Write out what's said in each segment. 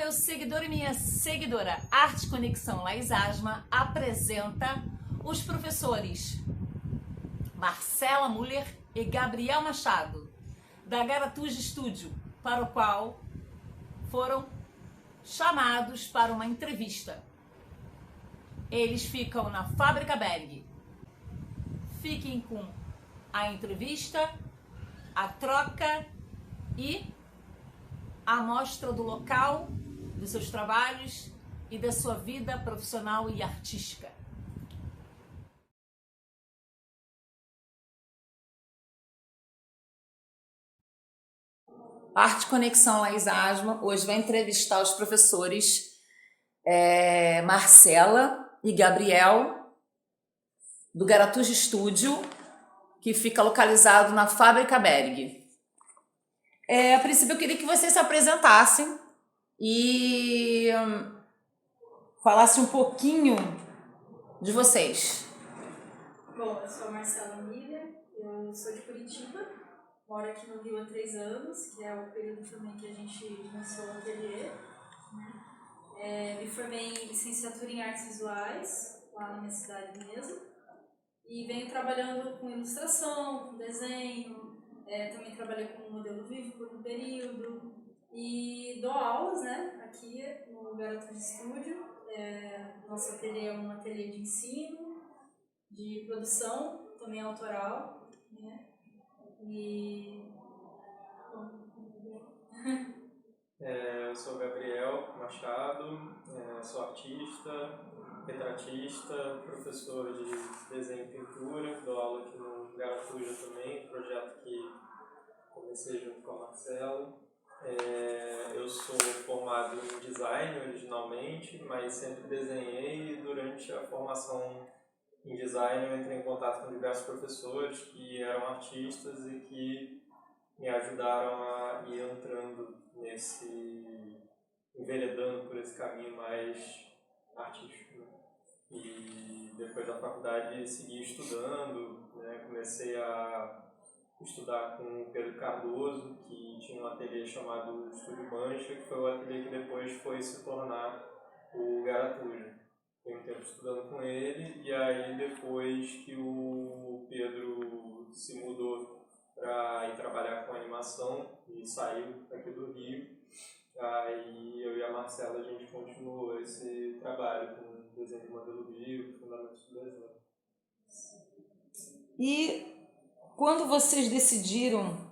meu seguidor e minha seguidora, Arte Conexão Laís Asma apresenta os professores Marcela Muller e Gabriel Machado, da Garatus Studio, para o qual foram chamados para uma entrevista. Eles ficam na Fábrica Berg. Fiquem com a entrevista, a troca e a mostra do local, dos seus trabalhos e da sua vida profissional e artística. Arte Conexão Laís Asma hoje vai entrevistar os professores Marcela e Gabriel do Garatus Studio, que fica localizado na Fábrica Berg. A princípio eu queria que vocês se apresentassem e falassem um pouquinho de vocês. Bom, eu sou a Marcela Miller, eu sou de Curitiba, moro aqui no Rio há 3 anos, que é o período também que a gente começou o ateliê. Me formei em licenciatura em artes visuais, lá na minha cidade mesmo, e venho trabalhando com ilustração, com desenho, também trabalhei com modelo vivo por um período, e dou aulas, aqui no Garatus Studio. Nosso ateliê é um ateliê de ensino, de produção, também autoral, E... Eu sou Gabriel Machado, sou artista, retratista, professor de desenho e pintura, dou aula aqui no Garatuja também, projeto que comecei junto com a Marcela. Eu sou formado em design originalmente, mas sempre desenhei, e durante a formação em design eu entrei em contato com diversos professores que eram artistas e que me ajudaram a ir entrando enveredando por esse caminho mais artístico. E depois da faculdade segui estudando, comecei a estudar com o Pedro Cardoso, que tinha um ateliê chamado Estúdio Mancha, que foi o ateliê que depois foi se tornar o Garatuja. Fiquei um tempo estudando com ele, e aí depois que o Pedro se mudou para ir trabalhar com animação e saiu aqui do Rio, aí eu e a Marcela a gente continuou esse trabalho com desenho de modelo vivo, fundamentos do desenho. E quando vocês decidiram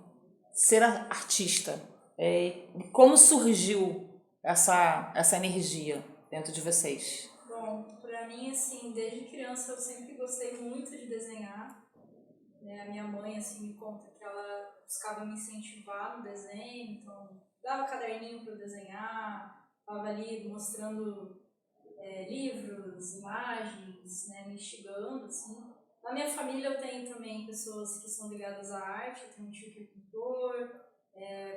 ser artista, como surgiu essa energia dentro de vocês? Bom, pra mim, assim, desde criança eu sempre gostei muito de desenhar. A minha mãe, assim, me conta que ela buscava me incentivar no desenho, então dava caderninho para eu desenhar, estava ali mostrando livros, imagens, me instigando, assim. Na minha família eu tenho também pessoas que são ligadas à arte, eu tenho um tio que é pintor,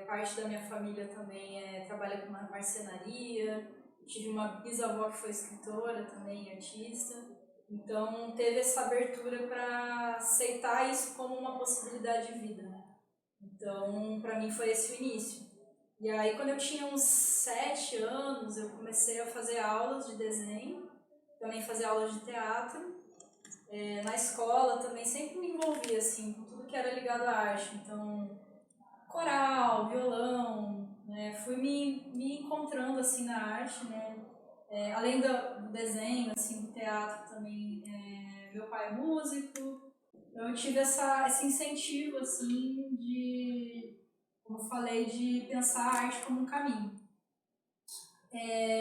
parte da minha família também trabalha com marcenaria, tive uma bisavó que foi escritora também, artista. Então teve essa abertura para aceitar isso como uma possibilidade de vida. Então para mim foi esse o início. E aí quando eu tinha uns 7 anos eu comecei a fazer aulas de desenho, também fazer aulas de teatro. Na escola também sempre me envolvia assim, com tudo que era ligado à arte. Então coral, violão, fui me encontrando assim na arte, além do desenho, assim, do teatro também. Meu pai é músico, então eu tive esse incentivo assim como eu falei, de pensar a arte como um caminho.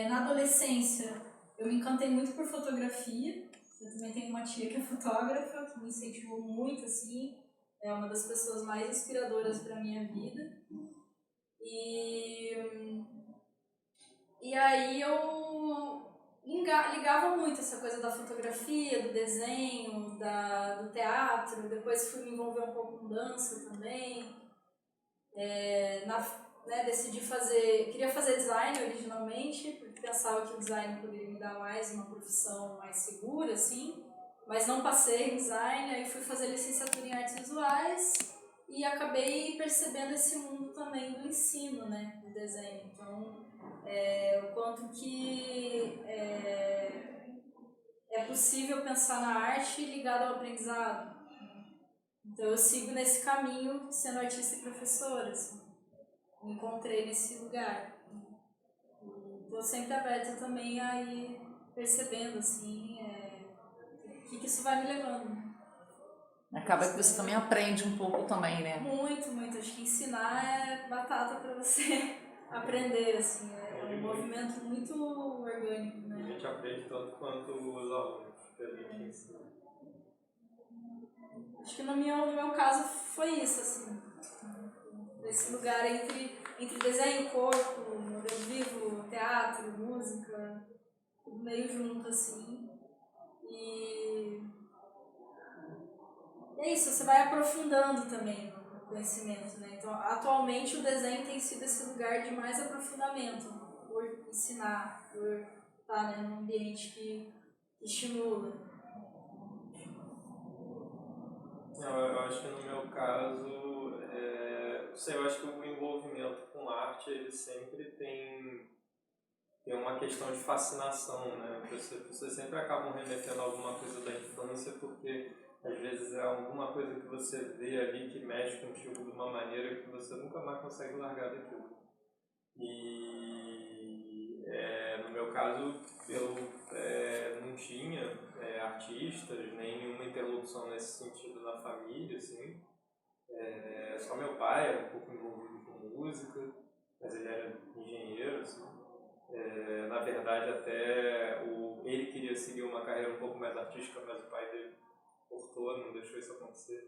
Na adolescência eu me encantei muito por fotografia. Eu também tenho uma tia que é fotógrafa, que me incentivou muito, assim, é uma das pessoas mais inspiradoras para a minha vida. E aí eu ligava muito essa coisa da fotografia, do desenho, do teatro. Depois fui me envolver um pouco com dança também. Decidi queria fazer design originalmente, porque pensava que o design poderia me dar mais uma profissão mais segura, assim, mas não passei em design. Aí fui fazer licenciatura em artes visuais e acabei percebendo esse mundo também do ensino, do desenho. Então, o quanto que é possível pensar na arte ligada ao aprendizado. Então, eu sigo nesse caminho, sendo artista e professora, assim. Me encontrei nesse lugar. Estou sempre aberta também a ir percebendo, assim, o que isso vai me levando. Acaba que você também aprende um pouco também, né? Muito, muito. Acho que ensinar é batata para você aprender, assim. É um movimento muito orgânico, né? A gente aprende tanto quanto os alunos que a gente ensina. Acho que no meu caso foi isso, assim. Esse lugar entre desenho, corpo, modelo vivo, teatro, música, tudo meio junto, assim. E é isso, você vai aprofundando também o conhecimento, né? Então, atualmente o desenho tem sido esse lugar de mais aprofundamento, por ensinar, por estar, né, num ambiente que estimula. Eu acho que no meu caso, eu acho que o envolvimento com arte ele sempre tem uma questão de fascinação, né? Vocês sempre acabam remetendo a alguma coisa da infância porque às vezes é alguma coisa que você vê ali que mexe contigo de uma maneira que você nunca mais consegue largar daquilo. E no meu caso, eu não tinha artistas, nenhuma interlocução nesse sentido na família, assim. Só meu pai era um pouco envolvido com música, mas ele era engenheiro, assim. Na verdade, até ele queria seguir uma carreira um pouco mais artística, mas o pai dele cortou, não deixou isso acontecer.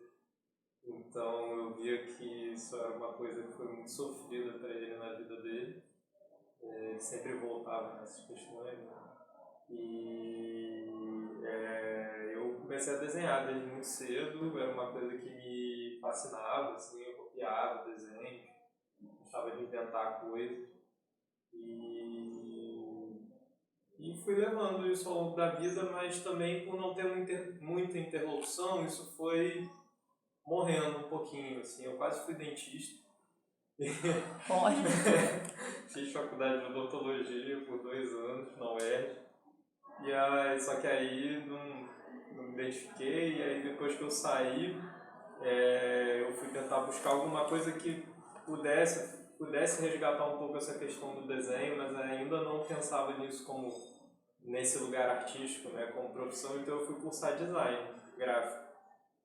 Então eu via que isso era uma coisa que foi muito sofrida para ele na vida dele. Ele sempre voltava nessas questões. Né? E eu comecei a desenhar desde muito cedo, era uma coisa que me fascinava, assim, eu copiava desenhos, gostava de inventar coisas. E fui levando isso ao longo da vida, mas também por não ter muita interlocução, isso foi morrendo um pouquinho, assim. Eu quase fui dentista. Fiz faculdade de odontologia por 2 anos na UERJ. Só que aí não me identifiquei, e aí depois que eu saí, eu fui tentar buscar alguma coisa que pudesse resgatar um pouco essa questão do desenho, mas ainda não pensava nisso como nesse lugar artístico, né, como profissão, então eu fui cursar design gráfico.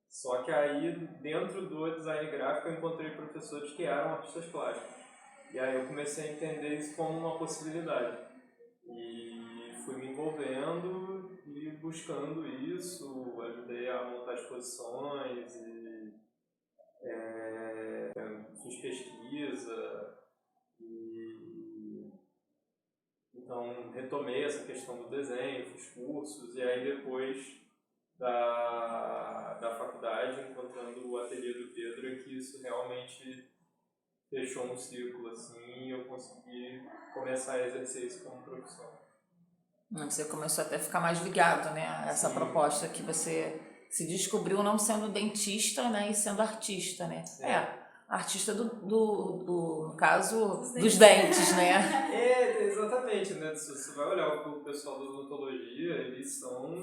Só que aí, dentro do design gráfico, eu encontrei professores que eram artistas plásticos. E aí eu comecei a entender isso como uma possibilidade. E fui me envolvendo e buscando isso, ajudei a montar exposições e fiz pesquisa. Então, retomei essa questão do desenho, fiz cursos, e aí depois da faculdade, encontrando o ateliê do Pedro, é que isso realmente fechou um ciclo, assim, e eu consegui começar a exercer isso como profissão. Você começou até a ficar mais ligado, né, a essa proposta que você se descobriu não sendo dentista, né, e sendo artista, né? Artista no caso, dos dentes, né? Exatamente, né? Se você vai olhar o pessoal da odontologia, eles são,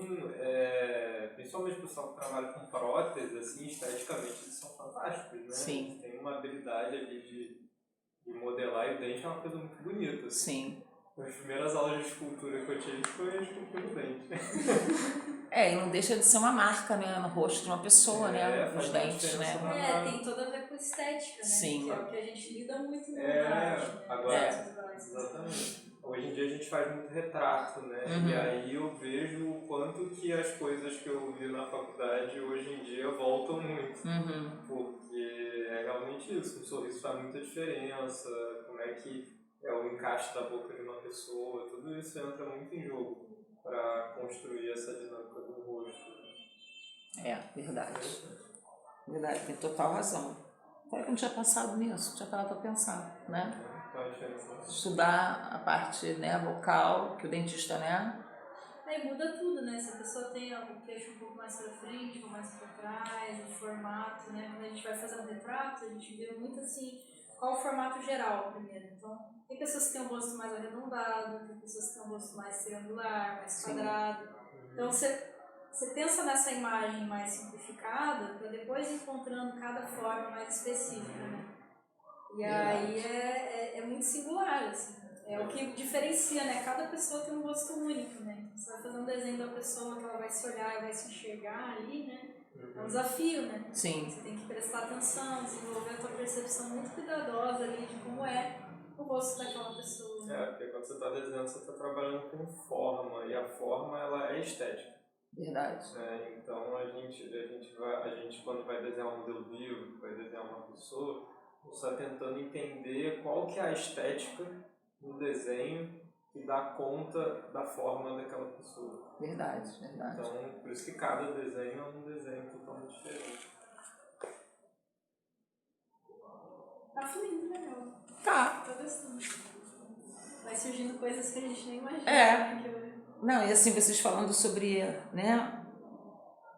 principalmente o pessoal que trabalha com prótese, assim, esteticamente, eles são fantásticos, né? Sim. Eles têm uma habilidade ali de modelar, e o dente é uma coisa muito bonita. Assim. Sim. As primeiras aulas de escultura que eu tive foi a escultura do dente. E não deixa de ser uma marca, né, no rosto de uma pessoa, né, os dentes, né? Tem tudo a ver com estética, né? Sim. Que é o que a gente lida muito no arte, né? Agora, exatamente. Hoje em dia a gente faz muito retrato, né? Uhum. E aí eu vejo o quanto que as coisas que eu vi na faculdade hoje em dia voltam muito. Uhum. Porque é realmente isso, o sorriso faz muita diferença, como é que é o encaixe da boca de uma pessoa, tudo isso entra muito em jogo para construir essa dinâmica do rosto. Verdade. Verdade, tem total razão. Eu não tinha pensado nisso, tinha parado para pensar, né? Estudar a parte, né, vocal, que o dentista, né? Aí muda tudo, né? Se a pessoa tem o queixo um pouco mais pra frente ou mais pra trás, o formato, né? Quando a gente vai fazer um retrato, a gente vê muito assim, qual o formato geral primeiro. Então, tem pessoas que têm um rosto mais arredondado, tem pessoas que têm um rosto mais triangular, mais quadrado. Então, você pensa nessa imagem mais simplificada para depois ir encontrando cada forma mais específica, né? E aí é muito singular, assim. É o que diferencia, né? Cada pessoa tem um rosto único, né? Então, você vai fazer um desenho da pessoa que ela vai se olhar e vai se enxergar ali, né? É um desafio, né? Sim. Você tem que prestar atenção, desenvolver a tua percepção muito cuidadosa ali de como é o rosto daquela pessoa. Porque quando você está desenhando, você está trabalhando com forma, e a forma, ela é estética. Verdade. Então, a gente quando vai desenhar um modelo vivo, vai desenhar uma pessoa, você está tentando entender qual que é a estética do desenho que dá conta da forma daquela pessoa. Verdade. Então, por isso que cada desenho é um desenho totalmente diferente. Tá fluindo, legal. Tá. Tô gostando. Vai surgindo coisas que a gente nem imagina. Não, e assim, vocês falando sobre, né,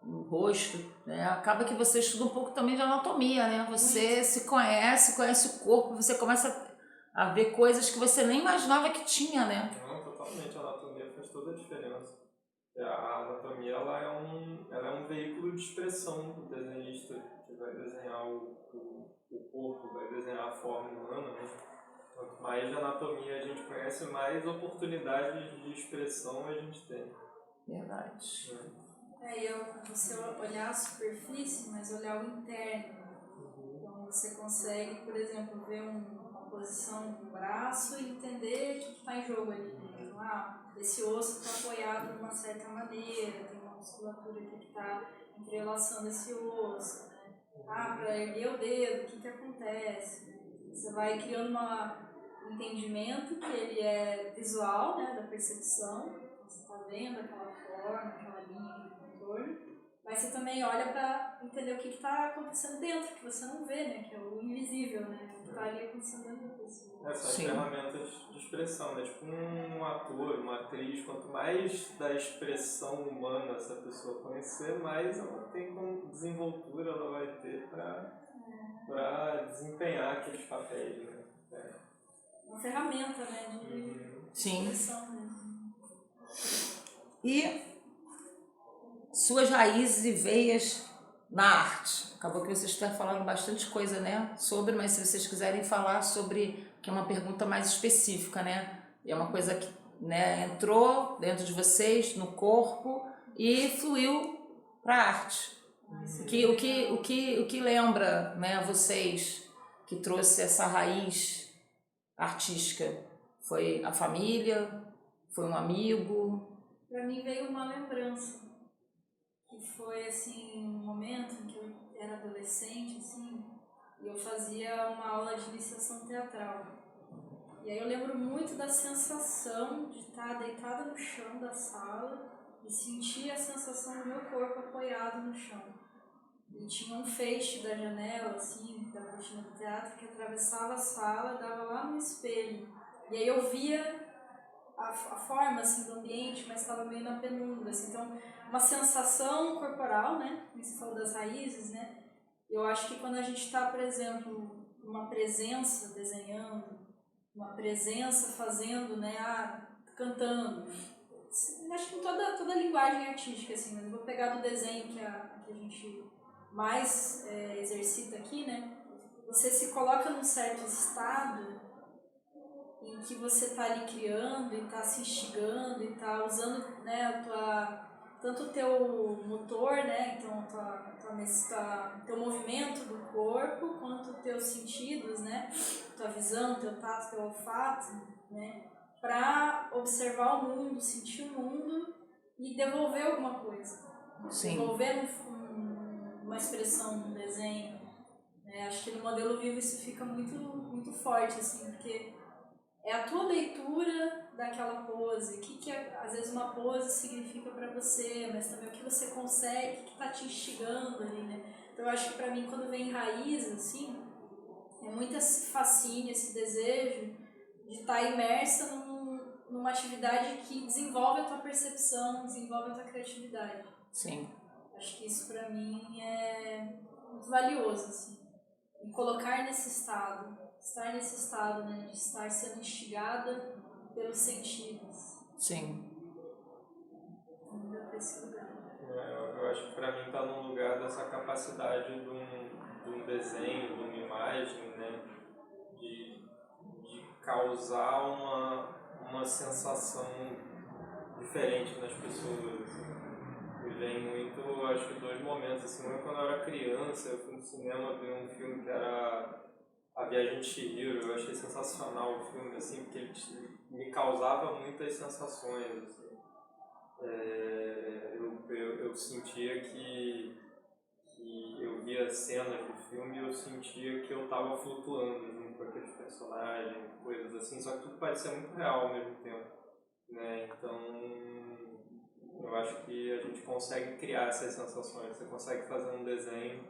o rosto, né, acaba que você estuda um pouco também de anatomia, né? Você se conhece o corpo, você começa a ver coisas que você nem imaginava que tinha, né? Não, totalmente. A anatomia faz toda a diferença. A anatomia, ela é um veículo de expressão do desenhista que vai desenhar o corpo, vai desenhar a forma humana, né? Quanto mais de anatomia a gente conhece, mais oportunidades de expressão a gente tem. Verdade. Você olhar a superfície, mas olhar o interno. Então você consegue, por exemplo, ver uma posição do braço e entender o que está em jogo ali. Então, esse osso está apoiado de uma certa maneira, tem uma musculatura aqui que está entrelaçando esse osso. Né? Para erguer o dedo, o que acontece? Você vai criando um entendimento que ele é visual, né, da percepção. Você está vendo aquela forma, aquela linha de contorno, mas você também olha para entender o que está acontecendo dentro, que você não vê, né, que é o invisível, né, o que está ali acontecendo dentro da pessoa. São as ferramentas de expressão, né? Tipo um ator, uma atriz, quanto mais da expressão humana essa pessoa conhecer, mais ela tem como desenvoltura ela vai ter para desempenhar aqueles papéis, né? Uma ferramenta, né, de expressão mesmo. E suas raízes e veias na arte. Acabou que vocês estão falando bastante coisa, né, sobre, mas se vocês quiserem falar sobre, que é uma pergunta mais específica, né, é uma coisa que, né, entrou dentro de vocês, no corpo, e fluiu para a arte. O que lembra, né, vocês que trouxe essa raiz artística? Foi a família? Foi um amigo? Para mim veio uma lembrança, que foi assim, um momento em que eu era adolescente, assim, e eu fazia uma aula de iniciação teatral. E aí eu lembro muito da sensação de estar deitada no chão da sala e sentir a sensação do meu corpo apoiado no chão. E tinha um feixe da janela, assim, da cortina do teatro, que atravessava a sala e dava lá no espelho. E aí eu via a forma, assim, do ambiente, mas estava meio na penumbra, assim. Então, uma sensação corporal, né? Como você falou das raízes, né? Eu acho que quando a gente está, por exemplo, uma presença desenhando, uma presença fazendo, né? Cantando. Acho que em toda a linguagem artística, assim, mas eu vou pegar do desenho que a gente mais exercita aqui, né? Você se coloca num certo estado em que você está ali criando e está se instigando e está usando, né, tanto o teu motor, né, então teu movimento do corpo, quanto os teus sentidos, né, tua visão, teu tato, teu olfato, né, para observar o mundo, sentir o mundo e devolver alguma coisa. Sim. Devolver uma expressão num desenho. Né? Acho que no modelo vivo isso fica muito, muito forte, assim, porque é a tua leitura daquela pose, o que às vezes uma pose significa para você, mas também o que você consegue, o que está te instigando ali, né? Então eu acho que para mim quando vem raiz, assim, é muito esse fascínio, esse desejo de estar imersa numa atividade que desenvolve a tua percepção, desenvolve a tua criatividade. Sim. Acho que isso para mim é muito valioso, assim, me colocar nesse estado. estar nesse estado, né, de estar sendo instigada pelos sentidos. Sim. Ainda pra esse lugar. Eu acho que para mim está num lugar dessa capacidade de um desenho, de uma imagem, né, de causar uma sensação diferente nas pessoas. E vem muito, acho que 2 momentos, assim, um é quando eu era criança, eu fui no cinema ver um filme que era A Viagem de Chihiro. Eu achei sensacional o filme, assim, porque ele me causava muitas sensações, assim. Eu sentia que eu via cenas do filme e eu sentia que eu estava flutuando junto com aqueles personagens, coisas assim, só que tudo parecia muito real ao mesmo tempo, né? Então, eu acho que a gente consegue criar essas sensações. Você consegue fazer um desenho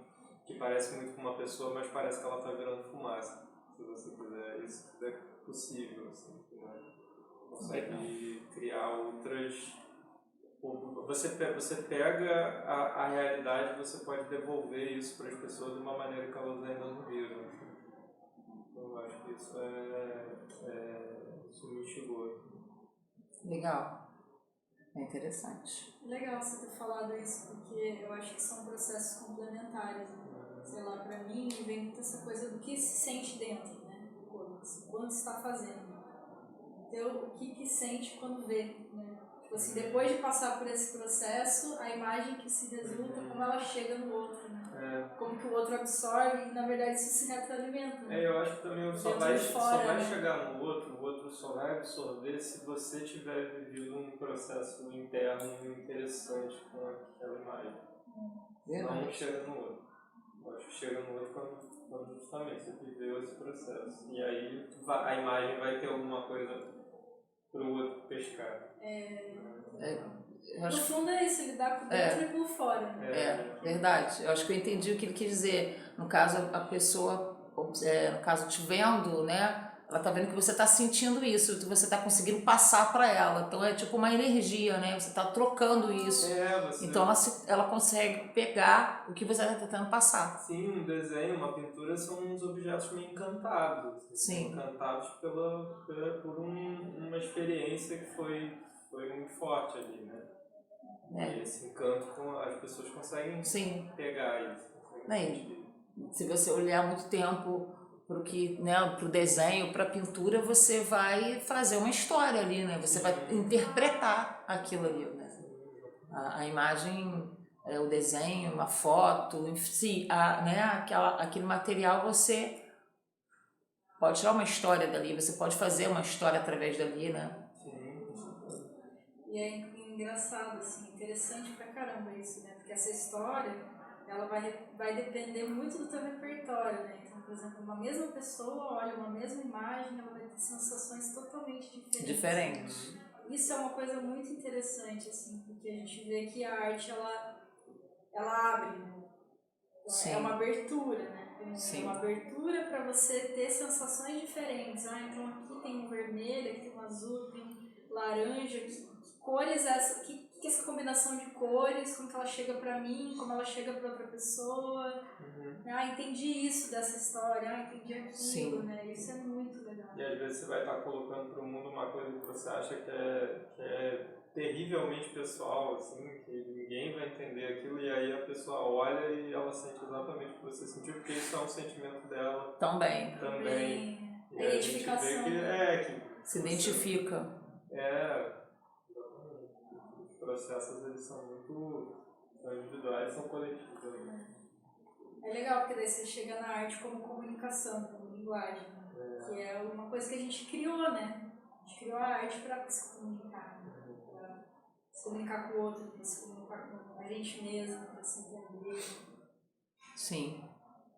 que parece muito com uma pessoa, mas parece que ela está virando fumaça. Se você quiser, isso tudo é possível, assim, né? Consegue criar outras... Você pega a realidade, você pode devolver isso para as pessoas de uma maneira que elas ainda não viram. Então, eu acho que isso isso me instigou. Legal. É interessante. Legal você ter falado isso, porque eu acho que são processos complementares, né? Sei lá, pra mim, vem muito essa coisa do que se sente dentro, né? Do corpo, assim, quando está fazendo. Então, o que sente quando vê, né? Tipo assim, depois de passar por esse processo, a imagem que se resulta, como ela chega no outro, né? Como que o outro absorve e, na verdade, isso se retroalimenta, né? Eu acho que também só vai chegar no outro, o outro só vai absorver se você tiver vivido um processo interno interessante com aquela imagem. Não chega no outro. Eu acho que chega no outro quando justamente você viveu esse processo. E aí a imagem vai ter alguma coisa para o outro pescar. No fundo é isso, lidar por dentro e por fora. Verdade. Eu acho que eu entendi o que ele quis dizer. No caso, a pessoa, no caso, te vendo, né? Ela tá vendo que você tá sentindo isso, que você tá conseguindo passar para ela. Então é tipo uma energia, né? Você tá trocando isso. Então ela consegue pegar o que você tá tentando passar. Sim, um desenho, uma pintura são uns objetos meio encantados. Sim. Encantados por uma experiência que foi muito forte ali, né? E esse encanto as pessoas conseguem pegar isso. Se você olhar muito tempo pro que, né, pro desenho, pra pintura, você vai fazer uma história ali, né? Você vai interpretar aquilo ali, né? A imagem, o desenho, a foto, em si, né, aquele material, você pode tirar uma história dali, você pode fazer uma história através dali, né? E é engraçado, assim, interessante pra caramba isso, né? Porque essa história, ela vai depender muito do teu repertório, né? Então, por exemplo, uma mesma pessoa olha uma mesma imagem, ela vai ter sensações totalmente diferentes. Isso é uma coisa muito interessante, assim, porque a gente vê que a arte, ela abre, né? Então, é uma abertura, né? É uma abertura para você ter sensações diferentes. Então aqui tem um vermelho, aqui tem um azul, tem um laranja, que cores essa combinação de cores, como que ela chega para mim, como ela chega para outra pessoa. Entendi isso dessa história, entendi aquilo, né? Isso é muito legal. E às vezes você vai estar colocando para o mundo uma coisa que você acha que é terrivelmente pessoal, assim, que ninguém vai entender aquilo, e aí a pessoa olha e ela sente exatamente o que você sentiu, porque isso é um sentimento dela também. E a identificação. Que se identifica. Os processos, eles são muito individuais, são coletivos. É legal, porque daí você chega na arte como comunicação, como linguagem, que é uma coisa que a gente criou, né? A gente criou a arte para se comunicar, para se comunicar com o outro, para se comunicar com a gente mesmo, para se entender. Sim,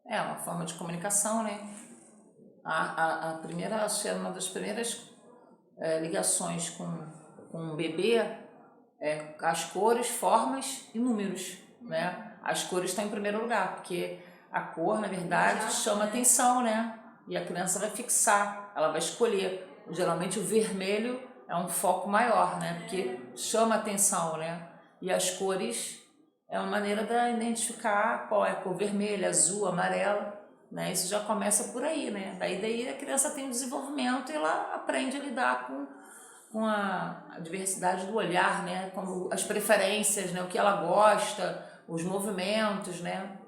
é uma forma de comunicação, né? A primeira, acho que é uma das primeiras ligações com um bebê as cores, formas e números, né? As cores estão em primeiro lugar, porque a cor, na verdade, chama atenção, né? E a criança vai fixar, ela vai escolher. Geralmente o vermelho é um foco maior, né? Porque chama atenção, né? E as cores é uma maneira de identificar qual é a cor vermelha, azul, amarela, né? Isso já começa por aí, né? Daí a criança tem um desenvolvimento e ela aprende a lidar com a diversidade do olhar, né? Como as preferências, né? O que ela gosta, os movimentos, né?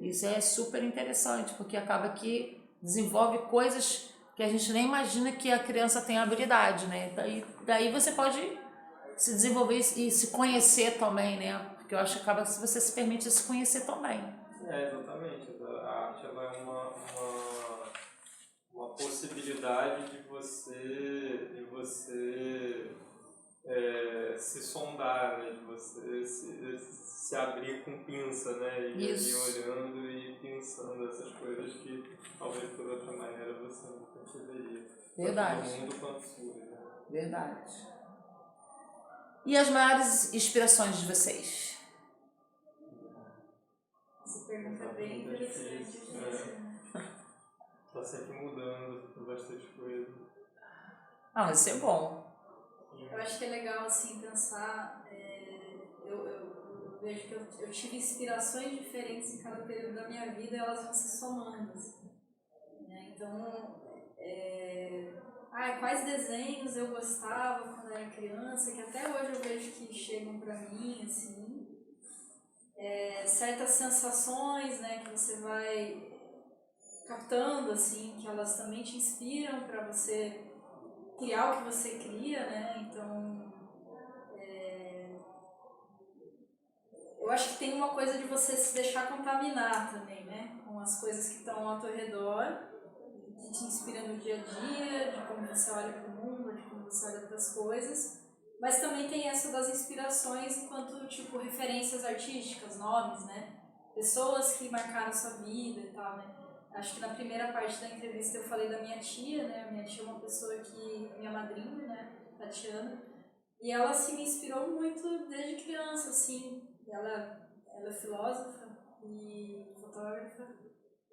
Isso é super interessante, porque acaba que desenvolve coisas que a gente nem imagina que a criança tem habilidade, né? Daí você pode se desenvolver e se conhecer também, né? Porque eu acho que acaba se você se permite se conhecer também. Exatamente. A arte ela é uma possibilidade de você se sondar, né? De você se abrir com pinça, né? E ir olhando e pensando essas coisas que talvez por outra maneira você não perceberia. Verdade. Todo mundo quanto surge, né? Verdade. E as maiores inspirações de vocês? Essa pergunta é bem interessante. Está sempre mudando bastante coisa. Mas isso é bom. Eu acho que é legal assim pensar. Eu vejo que eu tive inspirações diferentes em cada período da minha vida e elas vão se somando. Assim, né? Então, quais desenhos eu gostava quando era criança, que até hoje eu vejo que chegam pra mim, assim. Certas sensações, né, que você vai captando, assim, que elas também te inspiram para você criar o que você cria, né? Então, eu acho que tem uma coisa de você se deixar contaminar também, né? Com as coisas que estão ao teu redor, que te inspiram no dia a dia, de como você olha para o mundo, de como você olha para as coisas. Mas também tem essa das inspirações enquanto, tipo, referências artísticas, nomes, né? Pessoas que marcaram sua vida e tal, né? Acho que na primeira parte da entrevista eu falei da minha tia, né? A minha tia é uma pessoa que... minha madrinha, né? Tatiana. E ela, assim, me inspirou muito desde criança, assim. Ela é filósofa e fotógrafa.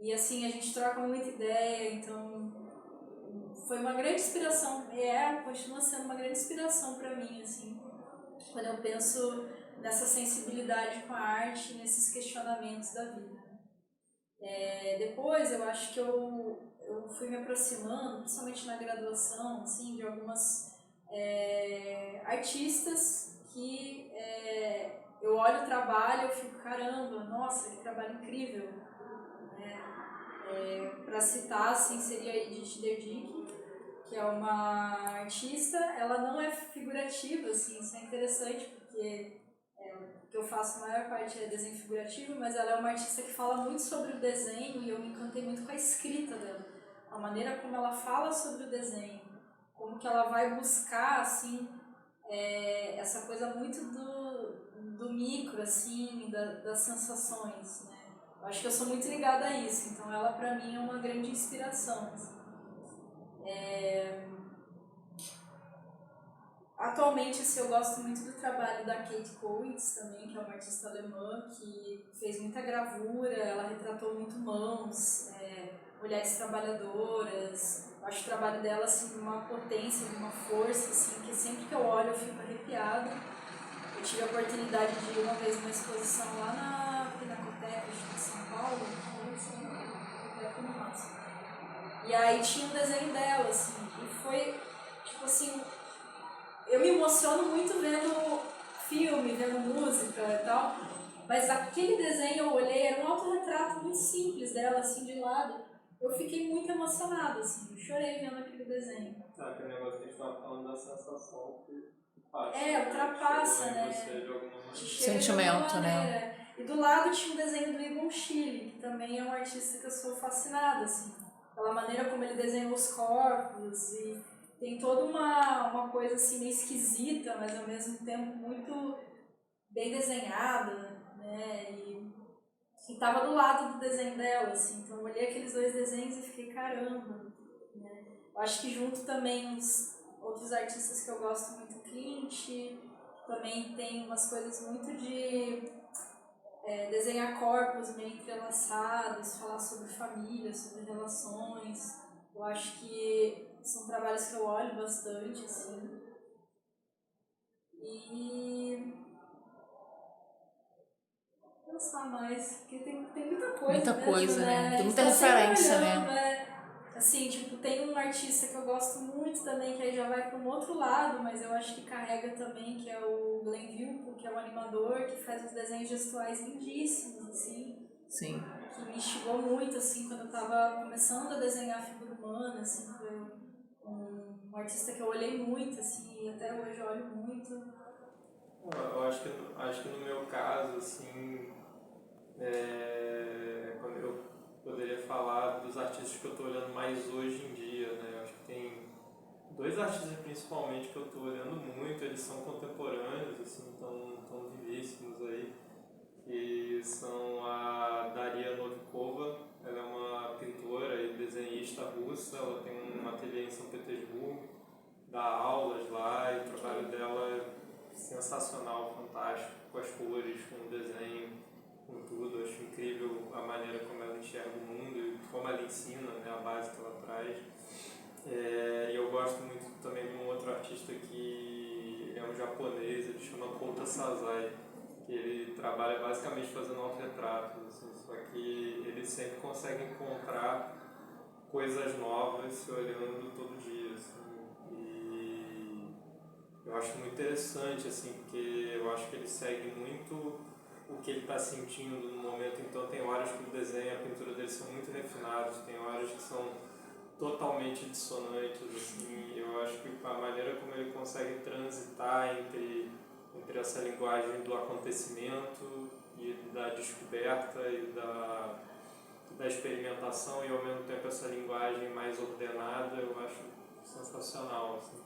E, assim, a gente troca muita ideia, então... Foi uma grande inspiração, continua sendo uma grande inspiração para mim, assim, quando eu penso nessa sensibilidade com a arte, nesses questionamentos da vida. Depois, eu acho que eu fui me aproximando, principalmente na graduação, assim, de algumas artistas que eu olho o trabalho e eu fico, caramba, nossa, que trabalho incrível. Para citar, assim, seria a Edith Derdick, que é uma artista. Ela não é figurativa, assim, isso é interessante, porque o que eu faço a maior parte é desenho figurativo, mas ela é uma artista que fala muito sobre o desenho e eu me encantei muito com a escrita dela, a maneira como ela fala sobre o desenho, como que ela vai buscar, assim, essa coisa muito do micro, assim, das sensações, né? Eu acho que eu sou muito ligada a isso, então ela pra mim é uma grande inspiração, assim. Atualmente, assim, eu gosto muito do trabalho da Kate Koitz também, que é uma artista alemã que fez muita gravura, ela retratou muito mãos, mulheres trabalhadoras. Eu acho o trabalho dela, assim, uma potência, uma força, assim, que sempre que eu olho eu fico arrepiada. Eu tive a oportunidade de ir uma vez numa exposição lá na Pinacoteca de São Paulo, e aí tinha um desenho dela, assim, e foi, tipo assim, eu me emociono muito vendo filme, vendo música e tal, mas aquele desenho eu olhei, era um autorretrato muito simples dela, assim, de lado. Eu fiquei muito emocionada, assim, eu chorei vendo aquele desenho. Aquele negócio que a gente estava falando da sensação que passa. Ultrapassa, né? Sentimento, né? E do lado tinha um desenho do Egon Schiele, que também é um artista que eu sou fascinada, assim, pela maneira como ele desenha os corpos, e tem toda uma coisa assim meio esquisita, mas ao mesmo tempo muito bem desenhada, né? E tava do lado do desenho dela, assim, então eu olhei aqueles dois desenhos e fiquei, caramba, né? Eu acho que junto também os outros artistas que eu gosto muito, Clint, também tem umas coisas muito de desenhar corpos meio entrelaçados, falar sobre família, sobre relações. Eu acho que são trabalhos que eu olho bastante, assim. E pensar mais, porque tem muita coisa. Muita mesmo, coisa, né? Tem muita A gente tá sempre referência, olhando, né? Assim, tipo, tem um artista que eu gosto muito também, que aí já vai para um outro lado, mas eu acho que carrega também, que é o Glenn Vilpo, que é o animador, que faz uns desenhos gestuais lindíssimos, assim. Sim. Que me instigou muito, assim, quando eu tava começando a desenhar figura humana, assim, foi um artista que eu olhei muito, assim, e até hoje eu olho muito. Eu acho que no meu caso, assim, quando eu poderia falar dos artistas que eu estou olhando mais hoje em dia, né? Eu acho que tem dois artistas principalmente que eu estou olhando muito, eles são contemporâneos, assim, tão vivíssimos aí, que são a Daria Novikova. Ela é uma pintora e desenhista russa, ela tem um ateliê em São Petersburgo, dá aulas lá e o trabalho dela é sensacional, fantástico, com as cores, com o desenho, com tudo. Eu acho incrível a maneira como ela enxerga o mundo e como ela ensina, né, a base que ela traz. E eu gosto muito também de um outro artista que é um japonês, ele chama Kouta Sasai, que ele trabalha basicamente fazendo autorretratos, assim, só que ele sempre consegue encontrar coisas novas se olhando todo dia, assim, e eu acho muito interessante, assim, porque eu acho que ele segue muito o que ele está sentindo no momento. Então tem horas que o desenho e a pintura dele são muito refinados, tem horas que são totalmente dissonantes, assim. Eu acho que a maneira como ele consegue transitar entre essa linguagem do acontecimento e da descoberta e da experimentação, e ao mesmo tempo essa linguagem mais ordenada, eu acho sensacional, assim.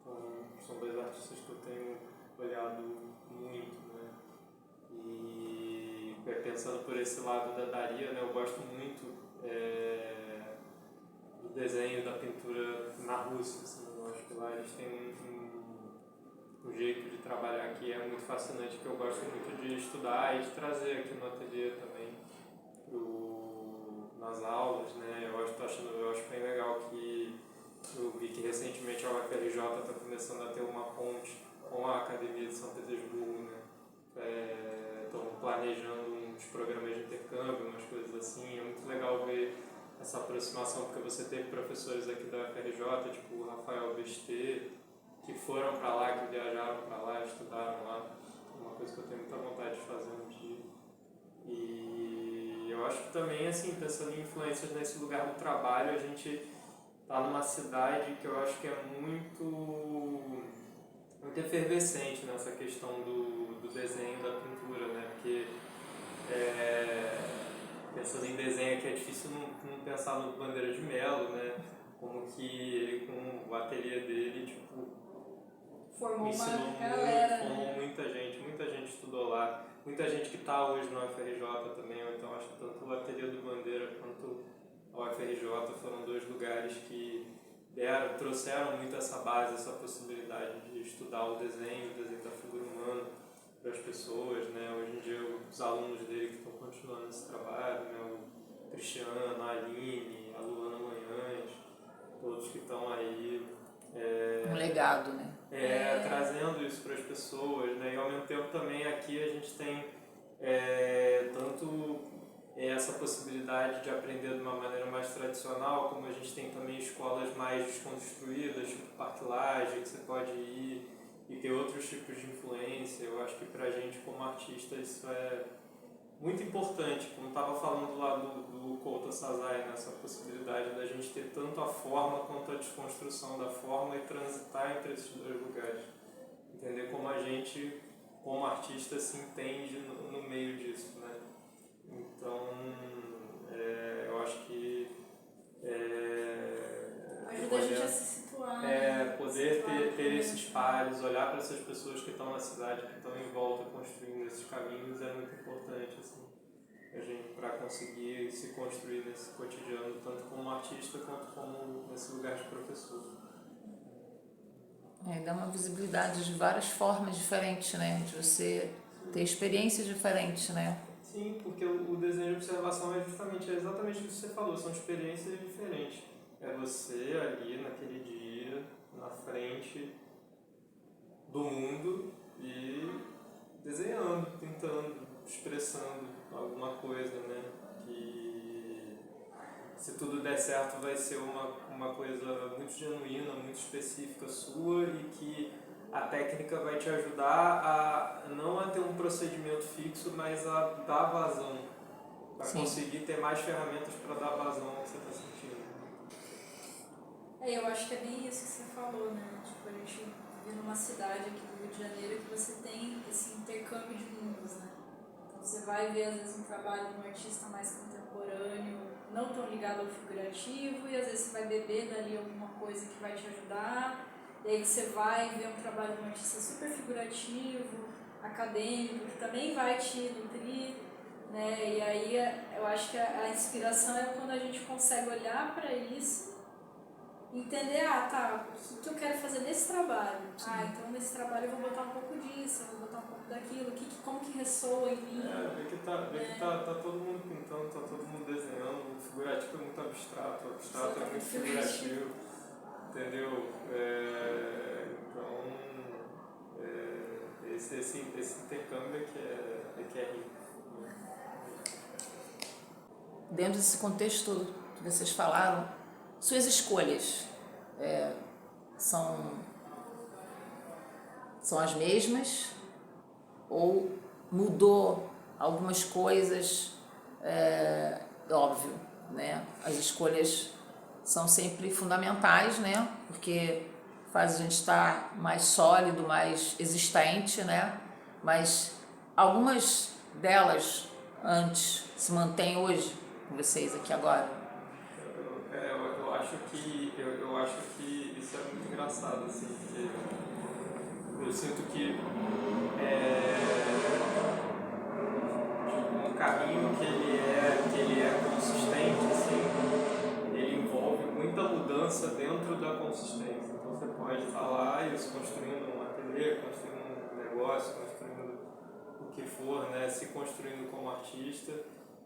Então, são dois artistas que eu tenho olhado muito, né? E pensando por esse lado da Daria, né, eu gosto muito do desenho e da pintura na Rússia, assim. Eu acho que lá eles têm um jeito de trabalhar que é muito fascinante, que eu gosto muito de estudar e de trazer aqui no ateliê também, nas aulas, né? Eu acho bem legal que eu vi que recentemente a UFRJ está começando a ter uma ponte com a Academia de São Petersburgo, né? Estão planejando uns programas de intercâmbio, umas coisas assim. É muito legal ver essa aproximação, porque você teve professores aqui da UFRJ, tipo o Rafael Bestê, que foram para lá, que viajaram para lá, estudaram lá. É uma coisa que eu tenho muita vontade de fazer um dia. E eu acho que também, assim, pensando em influências nesse lugar do trabalho, a gente está numa cidade que eu acho que é muito efervescente nessa questão do desenho e da pintura, né? Porque pensando em desenho aqui é difícil não pensar no Bandeira de Melo, né? Como que ele, com o ateliê dele, tipo, Formou ensinou uma muito, galera, formou né? muita gente estudou lá, muita gente que está hoje na UFRJ também, ou então acho que tanto o ateliê do Bandeira quanto a UFRJ foram dois lugares que trouxeram muito essa base, essa possibilidade de estudar o desenho da figura humana para as pessoas, né? Hoje em dia os alunos dele que estão continuando esse trabalho, né? O Cristiano, a Aline, a Luana Manhães, todos que estão aí Um legado, né? trazendo isso para as pessoas, né? E ao mesmo tempo também aqui a gente tem tanto essa possibilidade de aprender de uma maneira mais tradicional, como a gente tem também escolas mais desconstruídas, tipo Parque Lage, que você pode ir e ter outros tipos de influência. Eu acho que pra gente como artista isso é muito importante, como estava falando lá do Kouta Sasai, nessa possibilidade da gente ter tanto a forma quanto a desconstrução da forma e transitar entre esses dois lugares. Entender como a gente, como artista, se entende no meio disso, né? Então, eu acho que Ajuda a gente a se situar, né? poder ter esses pares, olhar para essas pessoas que estão na cidade, que estão em volta construindo esses caminhos é muito importante, assim, a gente, para conseguir se construir nesse cotidiano, tanto como artista quanto como nesse lugar de professor. Dá uma visibilidade de várias formas diferentes, né? De você ter experiências diferentes, né? Sim, porque o desenho de observação é exatamente o que você falou, são experiências diferentes. É você ali naquele dia, na frente do mundo e desenhando, pintando, expressando alguma coisa, né? Que se tudo der certo vai ser uma coisa muito genuína, muito específica sua e que a técnica vai te ajudar não a ter um procedimento fixo, mas a dar vazão, para conseguir ter mais ferramentas para dar vazão ao que você está sentindo. Eu acho que é bem isso que você falou, né? Tipo, a gente vive numa cidade aqui do Rio de Janeiro que você tem esse intercâmbio de mundos, né? Então você vai ver às vezes um trabalho de um artista mais contemporâneo, não tão ligado ao figurativo, e às vezes você vai beber dali alguma coisa que vai te ajudar, e aí você vai ver um trabalho de um artista super figurativo, acadêmico, que também vai te nutrir, né? E aí eu acho que a inspiração é quando a gente consegue olhar para isso, entender, o que eu quero fazer nesse trabalho? Então nesse trabalho eu vou botar um pouco disso, eu vou botar um pouco daquilo, como que ressoa em mim. Vê que tá todo mundo pintando, tá todo mundo desenhando, o figurativo é muito abstrato, o abstrato é muito figurativo, entendeu? Então, esse intercâmbio é que é rico. Dentro desse contexto todo que vocês falaram, suas escolhas são as mesmas ou mudou algumas coisas? Óbvio, né? As escolhas são sempre fundamentais, né? Porque faz a gente estar mais sólido, mais existente, né? Mas algumas delas antes se mantêm hoje com vocês aqui agora? Eu acho que isso é muito engraçado, assim, porque eu sinto que um caminho que ele é consistente, assim, ele envolve muita mudança dentro da consistência. Então você pode estar lá e se construindo um ateliê, construindo um negócio, construindo o que for, né, se construindo como artista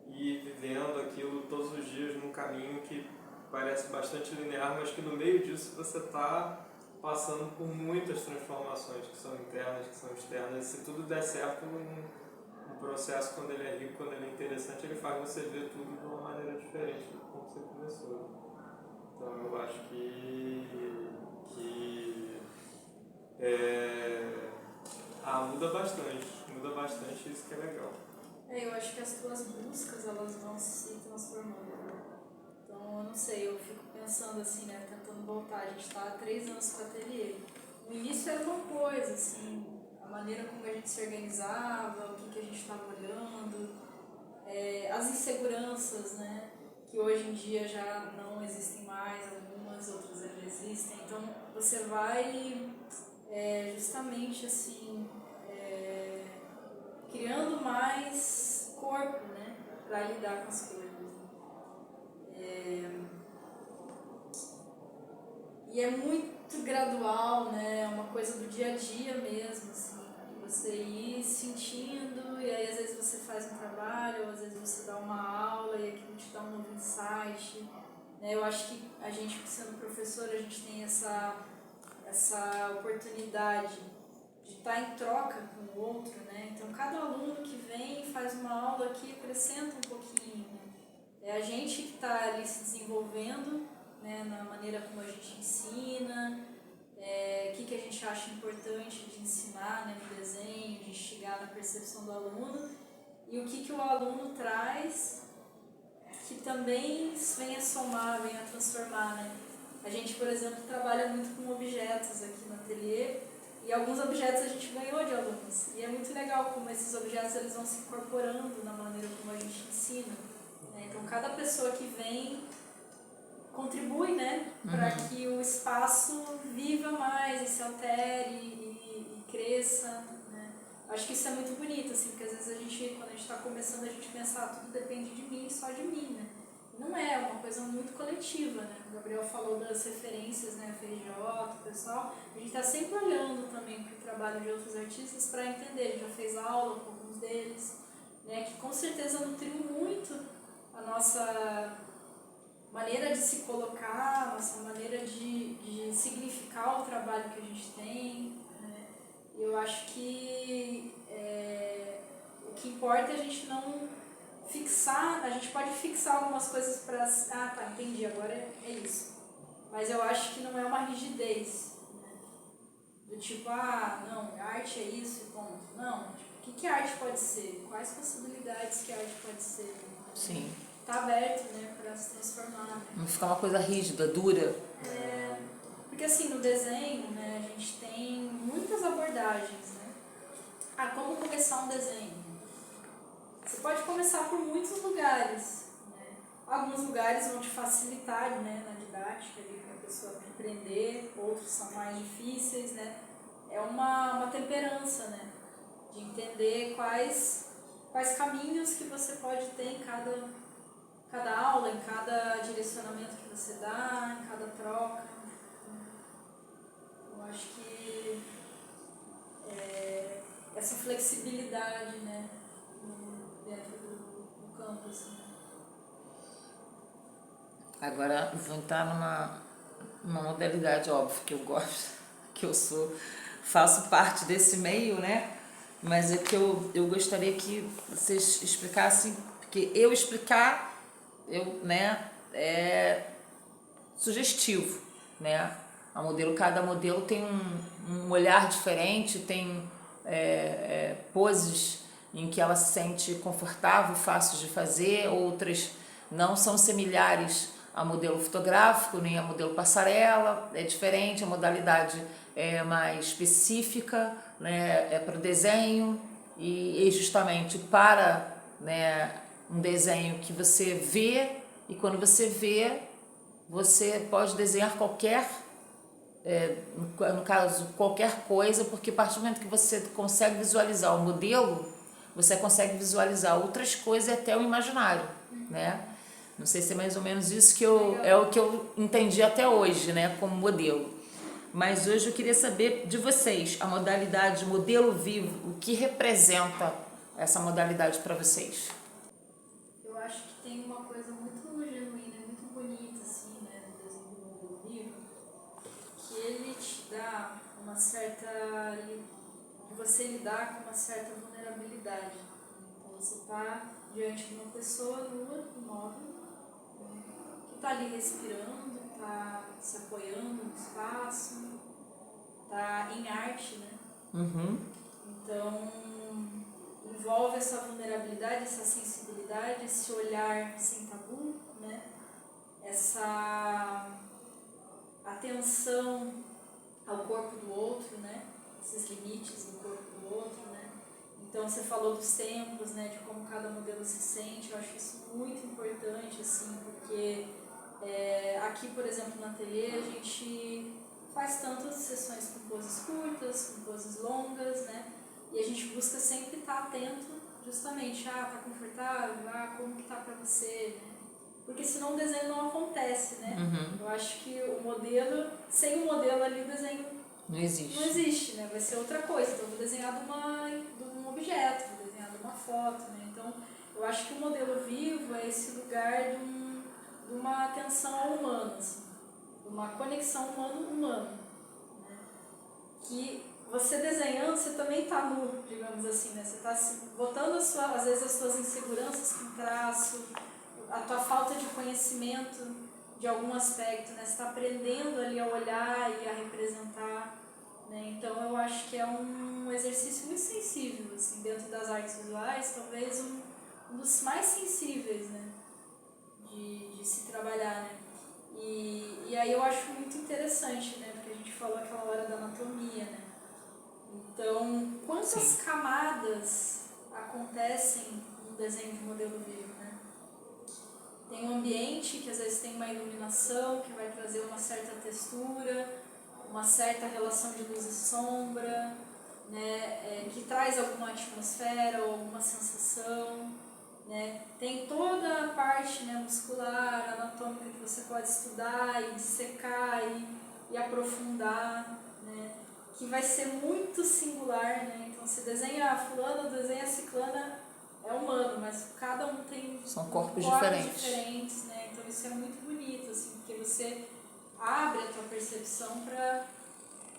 e vivendo aquilo todos os dias num caminho que parece bastante linear, mas que no meio disso você está passando por muitas transformações que são internas, que são externas. Se tudo der certo, um processo, quando ele é rico, quando ele é interessante, ele faz você ver tudo de uma maneira diferente do como você começou. Então eu acho que muda bastante, isso que é legal. Eu acho que as tuas buscas, elas vão se transformando. Então, eu não sei, eu fico pensando assim, né, tentando voltar. A gente está há 3 anos com o ateliê. No início era uma coisa, assim, a maneira como a gente se organizava, o que a gente estava olhando, as inseguranças, né, que hoje em dia já não existem mais, algumas outras já existem. Então, você vai justamente assim, criando mais corpo, né, para lidar com as coisas. E é muito gradual, né? É uma coisa do dia a dia mesmo, assim, você ir sentindo, e aí às vezes você faz um trabalho, ou às vezes você dá uma aula e aquilo te dá um novo insight, né? Eu acho que a gente, sendo professora, a gente tem essa oportunidade de estar em troca com o outro, né? Então cada aluno que vem faz uma aula que acrescenta um pouquinho, né? É a gente que está ali se desenvolvendo, né, na maneira como a gente ensina, o que a gente acha importante de ensinar, né, no desenho, de instigar na percepção do aluno, e o que o aluno traz que também vem a somar, vem a transformar, né? A gente, por exemplo, trabalha muito com objetos aqui no ateliê, e alguns objetos a gente ganhou de alunos, e é muito legal como esses objetos eles vão se incorporando na maneira como a gente ensina, né? Então cada pessoa que vem contribui, né, para que o espaço viva mais e se altere e cresça, né? Acho que isso é muito bonito, assim, porque às vezes a gente, quando a gente está começando, a gente pensa, tudo depende de mim, só de mim, né? Não é uma coisa muito coletiva, né? O Gabriel falou das referências, né, FRJ, o pessoal, a gente está sempre olhando também para o trabalho de outros artistas para entender, a gente já fez aula com alguns deles, né, que com certeza nutriu muito a nossa maneira de se colocar, nossa maneira de significar o trabalho que a gente tem, né? Eu acho que o que importa é a gente não fixar, a gente pode fixar algumas coisas para, tá, entendi, agora é isso. Mas eu acho que não é uma rigidez, né? Do tipo, não, arte é isso e ponto. Não, tipo, o que arte pode ser? Quais possibilidades que a arte pode ser? Sim. Tá aberto, né, para se transformar. Né? Não ficar uma coisa rígida, dura. Porque assim, no desenho, né, a gente tem muitas abordagens, né? Como começar um desenho? Você pode começar por muitos lugares, né? Alguns lugares vão te facilitar, né, na didática, para a pessoa aprender, outros são mais difíceis, né? É uma temperança, né? De entender quais caminhos que você pode ter em cada aula, em cada direcionamento que você dá, em cada troca. Eu acho que essa flexibilidade, né, dentro do campo, assim. Agora vou entrar numa modalidade, óbvio, que eu gosto, que eu faço parte desse meio, né? Mas é que eu gostaria que vocês explicassem, porque né, é sugestivo, né? Cada modelo tem um olhar diferente, tem poses em que ela se sente confortável, fácil de fazer, outras não são similares a modelo fotográfico, nem a modelo passarela, é diferente, a modalidade é mais específica, né, é para o desenho e justamente para, né, um desenho que você vê, e quando você vê, você pode desenhar no caso, qualquer coisa, porque a partir do momento que você consegue visualizar o modelo, você consegue visualizar outras coisas e até o imaginário, né? Não sei se é mais ou menos isso é o que eu entendi até hoje, né, como modelo. Mas hoje eu queria saber de vocês, a modalidade modelo vivo, o que representa essa modalidade para vocês? Eu acho que tem uma coisa muito genuína, muito bonita, assim, né, no desenho do modelo vivo, que ele te dá uma certa... você lidar com uma certa vulnerabilidade. Então você está diante de uma pessoa nua, imóvel, que está ali respirando, está se apoiando no espaço, está em arte, né? Uhum. Então, envolve essa vulnerabilidade, essa sensibilidade, esse olhar sem tabu, né? Essa atenção ao corpo do outro, né? Esses limites no corpo do outro, né? Então, você falou dos tempos, né? De como cada modelo se sente. Eu acho isso muito importante, assim, porque aqui, por exemplo, na ateliê, a gente faz tantas sessões com poses curtas, com poses longas, né? E a gente busca sempre estar atento, justamente, tá confortável, como que tá pra você, né? Porque senão o desenho não acontece, né? Uhum. Eu acho que o modelo, sem o modelo ali, o desenho não existe, né? Vai ser outra coisa. Então, eu vou desenhar de um objeto, vou desenhar de uma foto, né? Então, eu acho que o modelo vivo é esse lugar de uma atenção ao humano, assim, uma conexão humano-humano, né? Que você desenhando, você também está nu, digamos assim, né? Você está botando às vezes as suas inseguranças com traço, a tua falta de conhecimento de algum aspecto, né? Você está aprendendo ali a olhar e a representar, né? Então eu acho que é um exercício muito sensível, assim, dentro das artes visuais, talvez um dos mais sensíveis, né? De se trabalhar, né? E aí eu acho muito interessante, né? Porque a gente falou aquela hora da anatomia, né? Então, quantas camadas acontecem no desenho de modelo vivo, né? Tem um ambiente que às vezes tem uma iluminação que vai trazer uma certa textura, uma certa relação de luz e sombra, né? Que traz alguma atmosfera ou alguma sensação, né? Tem toda a parte, né, muscular, anatômica que você pode estudar e dissecar e aprofundar, né? Que vai ser muito singular, né? Então, se desenha fulano, desenha ciclana, é humano, mas cada um tem são corpos diferentes, né? Então, isso é muito bonito, assim, porque você abre a tua percepção para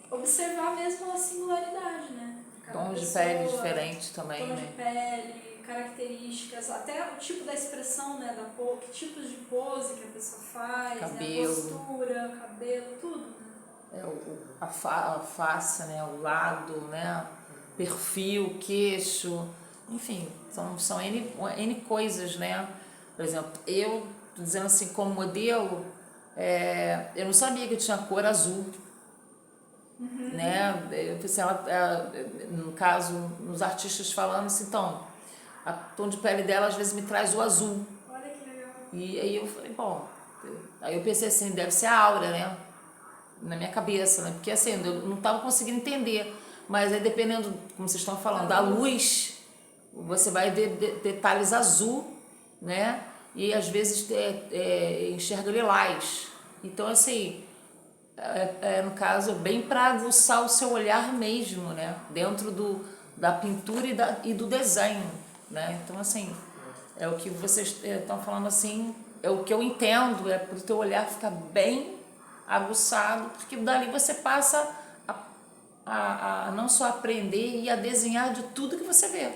observar mesmo a singularidade, né? Tons de pele diferentes também, tom né? de pele, características, até o tipo da expressão, né, que tipos de pose que a pessoa faz, né, a Cabelo. postura, cabelo, tudo, né? A face, né, o lado, né, perfil, queixo, enfim, são N coisas, né? Por exemplo, eu, tô dizendo assim, como modelo, eu não sabia que eu tinha cor azul, né? Eu pensei, no caso, nos artistas falando assim, então, a tom de pele dela às vezes me traz o azul. Olha que legal. E aí eu falei, bom, aí eu pensei assim, deve ser a aura, né? Na minha cabeça, né? Porque assim, eu não estava conseguindo entender. Mas aí dependendo, como vocês estão falando, da luz, você vai ver detalhes azul, né? E às vezes enxerga lilás. Então, assim, no caso, bem para aguçar o seu olhar mesmo, né? Dentro da pintura e do desenho, né? Então, assim, é o que vocês estão falando assim, é o que eu entendo, é para o teu olhar ficar bem aguçado, porque dali você passa a não só aprender e a desenhar de tudo que você vê.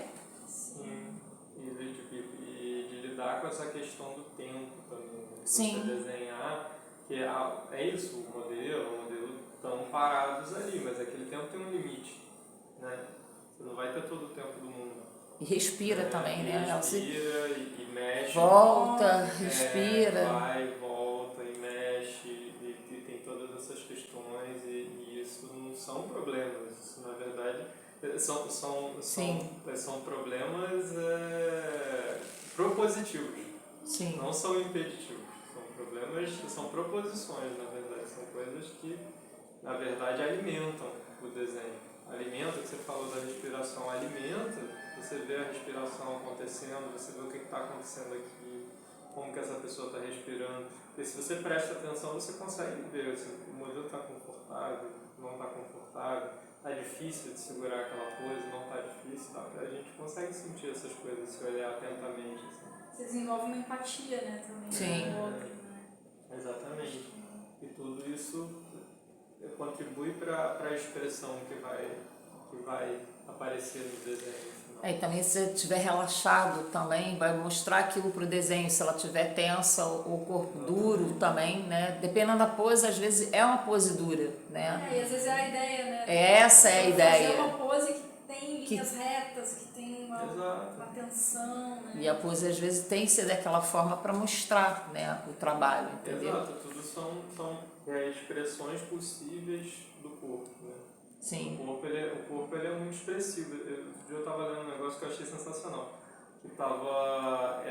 Sim, e de lidar com essa questão do tempo também. Né? Sim. Você desenhar, que é isso, o modelo estão parados ali, mas aquele tempo tem um limite, né? Você não vai ter todo o tempo do mundo. E respira também, né? Respira e mexe. Volta, respira. Vai, volta e mexe, e tem todas essas questões, e isso não são problemas, isso na verdade são problemas propositivos. Sim. Não são impeditivos, são problemas, são proposições, na verdade, são coisas que, na verdade, alimentam o desenho. Alimenta, que você falou da respiração, alimenta, você vê a respiração acontecendo, você vê o que está acontecendo aqui, como que essa pessoa está respirando. Porque se você presta atenção, você consegue ver se o modelo está confortável, não está confortável, está difícil de segurar aquela coisa, não está difícil, tá? A gente consegue sentir essas coisas se olhar atentamente. Assim. Você desenvolve uma empatia, né, também. Sim. Com o outro, né? Exatamente. E tudo isso contribui para a expressão que vai aparecer no desenho. E também se você estiver relaxado também, vai mostrar aquilo para o desenho. Se ela estiver tensa ou o corpo duro também, né? Dependendo da pose, às vezes é uma pose dura, né? E às vezes é a ideia, né? Essa é a ideia. Fazer uma pose que tem linhas retas, que tem uma tensão, né? E a pose às vezes tem que ser daquela forma para mostrar, né, o trabalho, entendeu? Exato, tudo são expressões possíveis do corpo, né? Sim. O corpo ele é muito expressivo. Eu estava lendo um negócio que eu achei sensacional, que estava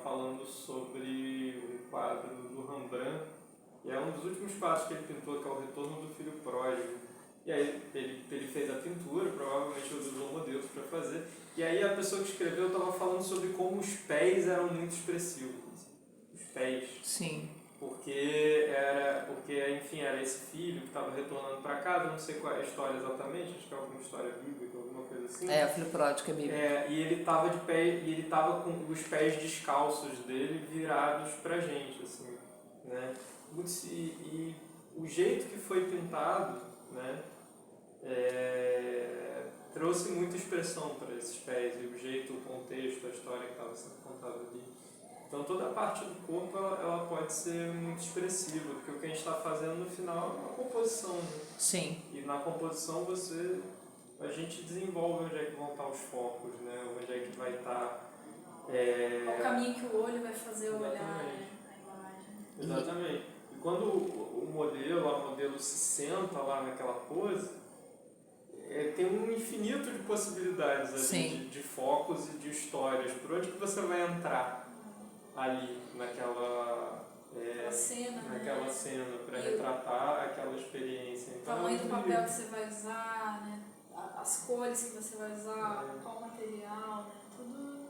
falando sobre um quadro do Rembrandt, e é um dos últimos quadros que ele pintou, que é o Retorno do Filho Pródigo. E aí ele fez a pintura, provavelmente ele usou modelos para fazer, e aí a pessoa que escreveu estava falando sobre como os pés eram muito expressivos. Os pés. Sim. Porque enfim, era esse filho que estava retornando para casa, não sei qual é a história exatamente, acho que é alguma história bíblica, alguma coisa assim. O filho pródigo é bíblico. E ele estava de pé, e ele estava com os pés descalços dele virados pra gente, assim, né? E o jeito que foi pintado, né, trouxe muita expressão para esses pés, e o jeito, o contexto, a história que estava sendo contada ali. Então toda a parte do corpo ela pode ser muito expressiva, porque o que a gente está fazendo no final é uma composição. Né? Sim. E na composição a gente desenvolve onde é que vão estar os focos, né? Onde é que vai estar... Qual o caminho que o olho vai fazer o olhar, né? A imagem. Exatamente. E quando a modelo se senta lá naquela pose, tem um infinito de possibilidades ali, de focos e de histórias. Por onde que você vai entrar ali naquela cena, para retratar aquela experiência. Então, o tamanho do papel que você vai usar, né? As cores que você vai usar, qual material, né? Tudo...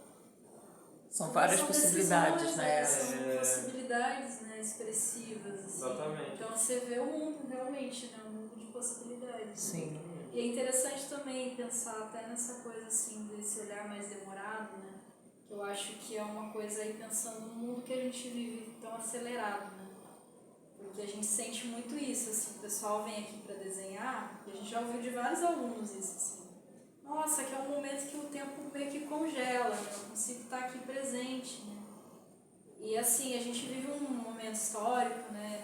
São várias possibilidades, né? São possibilidades, né, expressivas. Assim. Exatamente. Então você vê o mundo realmente, né? Um mundo de possibilidades. Sim. E é interessante também pensar até nessa coisa assim, desse olhar mais demorado, né? Que eu acho que é uma coisa aí pensando no mundo que a gente vive tão acelerado, né? Porque a gente sente muito isso, assim, o pessoal vem aqui para desenhar, e a gente já ouviu de vários alunos isso, assim. nossa, que é um momento que o tempo meio que congela, né? Eu consigo estar aqui presente, né? E assim, a gente vive um momento histórico, né?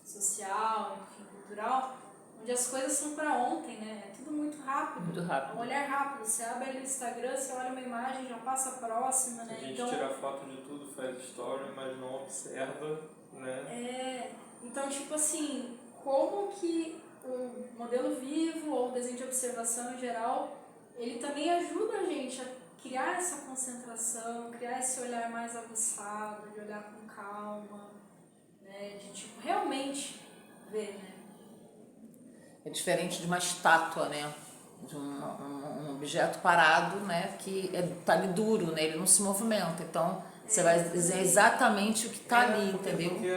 Social, enfim, cultural, onde as coisas são para ontem, né? É tudo muito rápido. Muito rápido. É um olhar rápido. Você abre ali o Instagram, você olha uma imagem, já passa a próxima, né? A gente Então, tira foto de tudo, faz story, mas não observa, né? Então, tipo assim, como que o modelo vivo ou o desenho de observação em geral, ele também ajuda a gente a criar essa concentração, criar esse olhar mais aguçado, de olhar com calma, né? De tipo, realmente ver, né? É diferente de uma estátua, né? De um objeto parado, né? Que tá ali duro, né? Ele não se movimenta. Então, você vai dizer exatamente o que tá ali, entendeu? Porque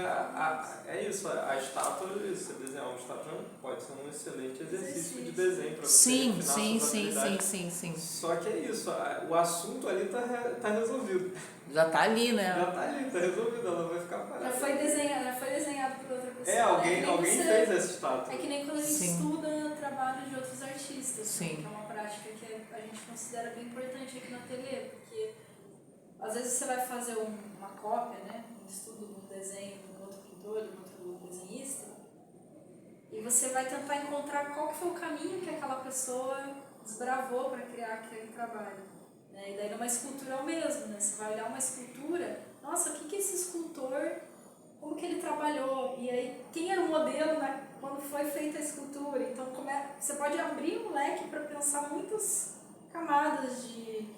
é isso, a estátua, você desenhar uma estátua pode ser um excelente exercício de desenho para você refinar suas habilidades. Sim. Só que é isso, o assunto ali tá resolvido. Já tá ali, né? Já tá ali, tá resolvido, ela vai ficar parada. Já foi desenhado por outra pessoa. Alguém fez essa estátua. É que nem quando a gente Sim. estuda trabalho de outros artistas, Sim. que é uma prática que a gente considera bem importante aqui no ateliê, porque às vezes você vai fazer uma cópia, né, um estudo de um desenho de um outro pintor, de um outro desenhista, e você vai tentar encontrar qual que foi o caminho que aquela pessoa desbravou para criar aquele trabalho. Né? E daí numa escultura é o mesmo, né? Você vai olhar uma escultura, nossa, o que esse escultor, como que ele trabalhou? E aí, quem era o modelo quando foi feita a escultura? Então, você pode abrir um leque para pensar muitas camadas de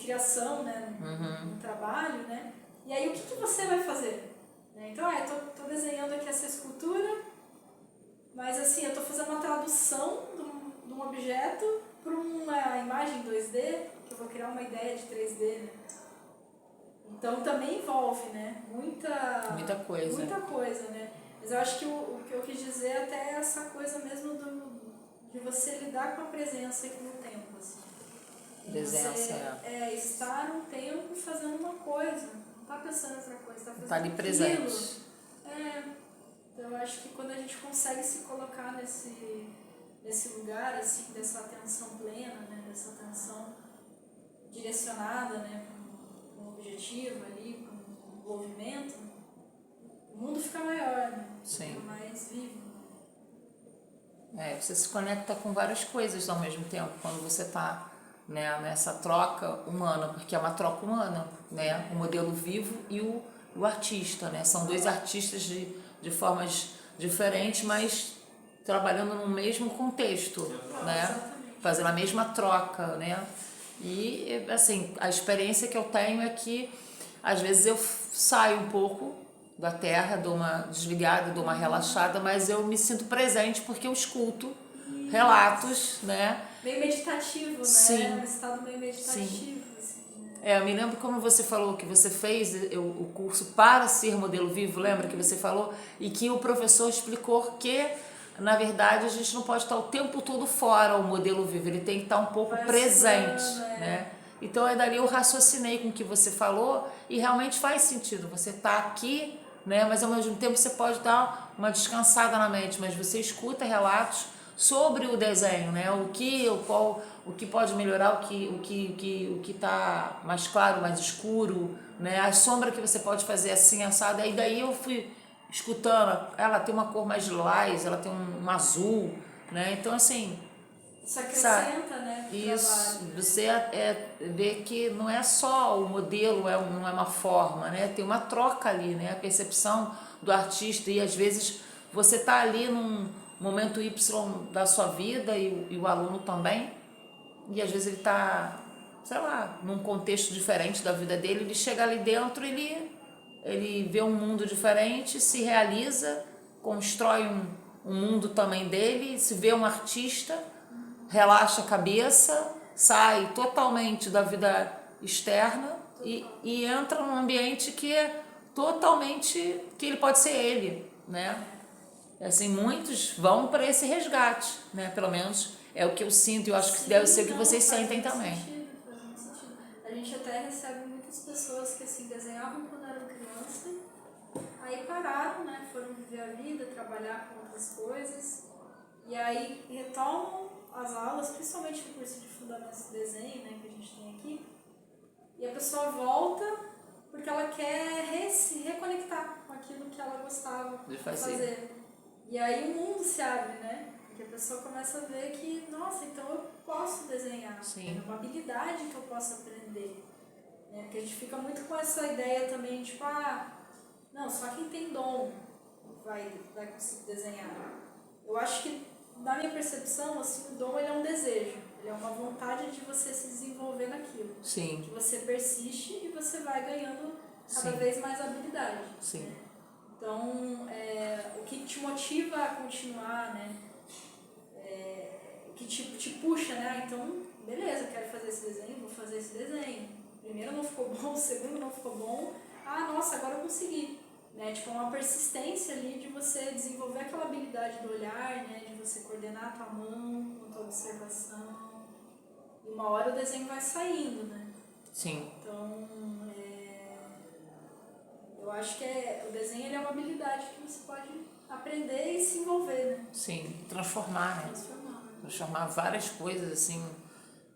criação, né, no trabalho, né? E aí, o que você vai fazer? Né? Então, eu tô desenhando aqui essa escultura, mas assim, eu tô fazendo uma tradução de um objeto para uma imagem 2D, que eu vou criar uma ideia de 3D, né? Então, também envolve, né, muita coisa, né? Mas eu acho que o que eu quis dizer até é essa coisa mesmo de você lidar com a presença aqui no tempo, assim. Presença, estar um tempo fazendo uma coisa, não tá pensando em outra coisa, tá fazendo tá ali aquilo. presente. Então eu acho que quando a gente consegue se colocar nesse lugar, assim, dessa atenção plena, né, dessa atenção direcionada, né, para um objetivo ali, para um envolvimento, o mundo fica maior, né? Sim. Fica mais vivo. Você se conecta com várias coisas ao mesmo tempo, quando você está, né, nessa troca humana, porque é uma troca humana, né? O modelo vivo e o artista, né? São dois artistas de formas diferentes, mas trabalhando no mesmo contexto, né? Fazendo a mesma troca, né? E, assim, a experiência que eu tenho é que, às vezes, eu saio um pouco da terra, dou uma desligada, dou uma relaxada, mas eu me sinto presente porque eu escuto relatos, né? Meio meditativo, né? Sim. Um estado meio meditativo. Sim. Assim, né? Eu me lembro como você falou que você fez o curso para ser modelo vivo, lembra que você falou? E que o professor explicou que, na verdade, a gente não pode estar o tempo todo fora o modelo vivo, ele tem que estar um pouco presente, né? Então, dali eu raciocinei com o que você falou e realmente faz sentido. Você está aqui, né? Mas ao mesmo tempo você pode dar uma descansada na mente, mas você escuta relatos sobre o desenho, né? O que pode melhorar, o que está mais claro, mais escuro, né? A sombra que você pode fazer assim, assada. E daí eu fui escutando, ela tem uma cor mais lilás, ela tem um azul, né? Então, assim... Isso acrescenta, né? Isso, você vê que não é só o modelo, não é uma forma, né? Tem uma troca ali, né? A percepção do artista, e às vezes você está ali num momento Y da sua vida e o aluno também, e às vezes ele está, sei lá, num contexto diferente da vida dele, ele chega ali dentro, ele vê um mundo diferente, se realiza, constrói um mundo também dele, se vê um artista, relaxa a cabeça, sai totalmente da vida externa e entra num ambiente que é totalmente, que ele pode ser ele, né? Assim, muitos vão para esse resgate, né? Pelo menos é o que eu sinto e eu acho que deve ser o que vocês sentem também. Faz muito sentido. A gente até recebe muitas pessoas que assim desenhavam quando eram criança, aí pararam, né? Foram viver a vida, trabalhar com outras coisas. E aí retomam as aulas, principalmente no curso de Fundamentos de Desenho, né, que a gente tem aqui, e a pessoa volta porque ela quer se reconectar com aquilo que ela gostava De de fazer. fazer. E aí o mundo se abre, né? Porque a pessoa começa a ver que, nossa, então eu posso desenhar. Sim. É uma habilidade que eu posso aprender. Né? Porque a gente fica muito com essa ideia também, tipo, não, só quem tem dom vai conseguir desenhar. Eu acho que, na minha percepção, assim, o dom ele é um desejo. Ele é uma vontade de você se desenvolver naquilo. Sim. Que você persiste e você vai ganhando cada Sim. vez mais habilidade. Sim. Né? Então, o que te motiva a continuar, né? O que te puxa, né? Então, beleza, quero fazer esse desenho, vou fazer esse desenho. O primeiro não ficou bom, o segundo não ficou bom. Nossa, agora eu consegui. Né? Tipo, uma persistência ali de você desenvolver aquela habilidade do olhar, né? De você coordenar a tua mão, a tua observação. E uma hora o desenho vai saindo, né? Sim. Então, eu acho que o desenho ele é uma habilidade que você pode aprender e se envolver, né? Sim, transformar, né? Transformar várias coisas, assim,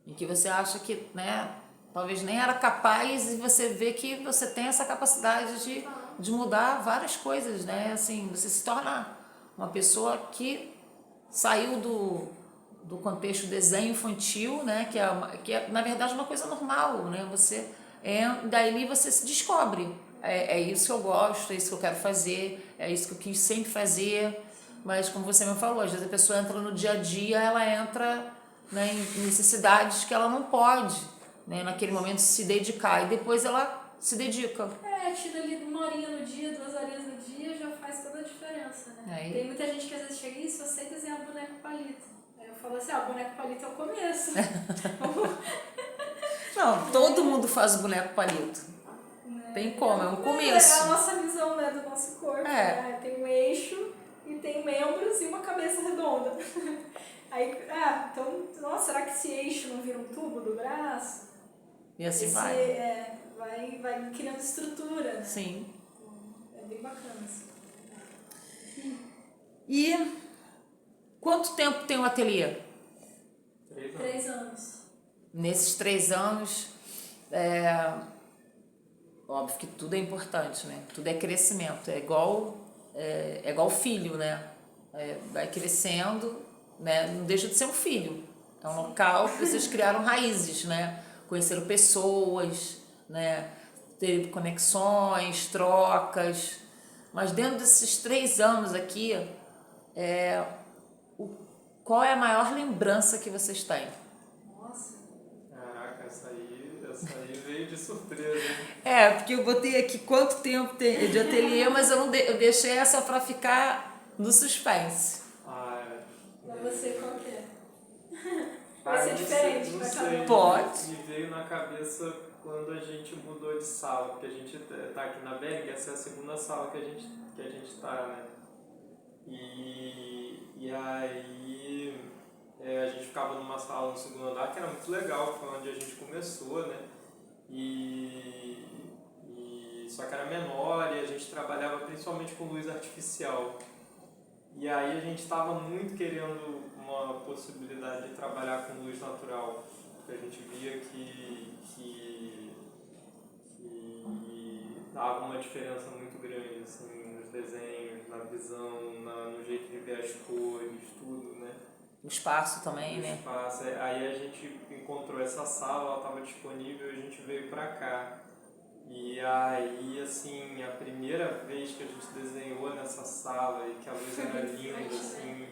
em que você acha que, né, talvez nem era capaz, e você vê que você tem essa capacidade de mudar várias coisas, né? Assim, você se torna uma pessoa que saiu do contexto desenho infantil, né? Que é na verdade uma coisa normal, né? Daí você se descobre. É isso que eu gosto, é isso que eu quero fazer, é isso que eu quis sempre fazer. Mas como você me falou, às vezes a pessoa entra no dia a dia, ela entra, né, em necessidades que ela não pode, né, naquele momento se dedicar, e depois ela se dedica. Tira ali 1 horinha no dia, 2 horinhas no dia, já faz toda a diferença, né? Tem muita gente que às vezes chega e só sei desenhar boneco palito. Aí eu falo assim, boneco palito é o começo. Não, todo mundo faz boneco palito. Tem como, é um começo. É a nossa visão, né, do nosso corpo. Né? Tem um eixo e tem membros e uma cabeça redonda. Aí, então, nossa, será que esse eixo não vira um tubo do braço? E assim vai. Vai criando estrutura, né? Sim. É bem bacana, assim. E quanto tempo tem o ateliê? 3 anos. Nesses 3 anos, óbvio que tudo é importante, né? Tudo é crescimento. É igual filho, né? Vai crescendo, né? Não deixa de ser um filho. É um local que vocês criaram raízes, né? Conheceram pessoas, né? Teve conexões, trocas. Mas dentro desses 3 anos aqui, qual é a maior lembrança que vocês têm? Nossa. Caraca, essa aí veio de surpresa. Porque eu botei aqui quanto tempo tem de ateliê, mas eu deixei essa pra ficar no suspense. Pra você, qual que é? Vai ser diferente pra cada um. Pode. Me veio na cabeça quando a gente mudou de sala, porque a gente tá aqui na Berg, essa é a segunda sala que a gente tá, né? E aí a gente ficava numa sala no segundo andar, que era muito legal, foi onde a gente começou, né? Só que era menor e a gente trabalhava principalmente com luz artificial. E aí a gente estava muito querendo uma possibilidade de trabalhar com luz natural, porque a gente via que dava uma diferença muito grande assim, nos desenhos, na visão, no jeito de ver as cores, tudo, né? O espaço também, né? Espaço. Aí a gente encontrou essa sala, ela estava disponível e a gente veio para cá. E aí, assim, a primeira vez que a gente desenhou nessa sala e que a luz era linda, assim,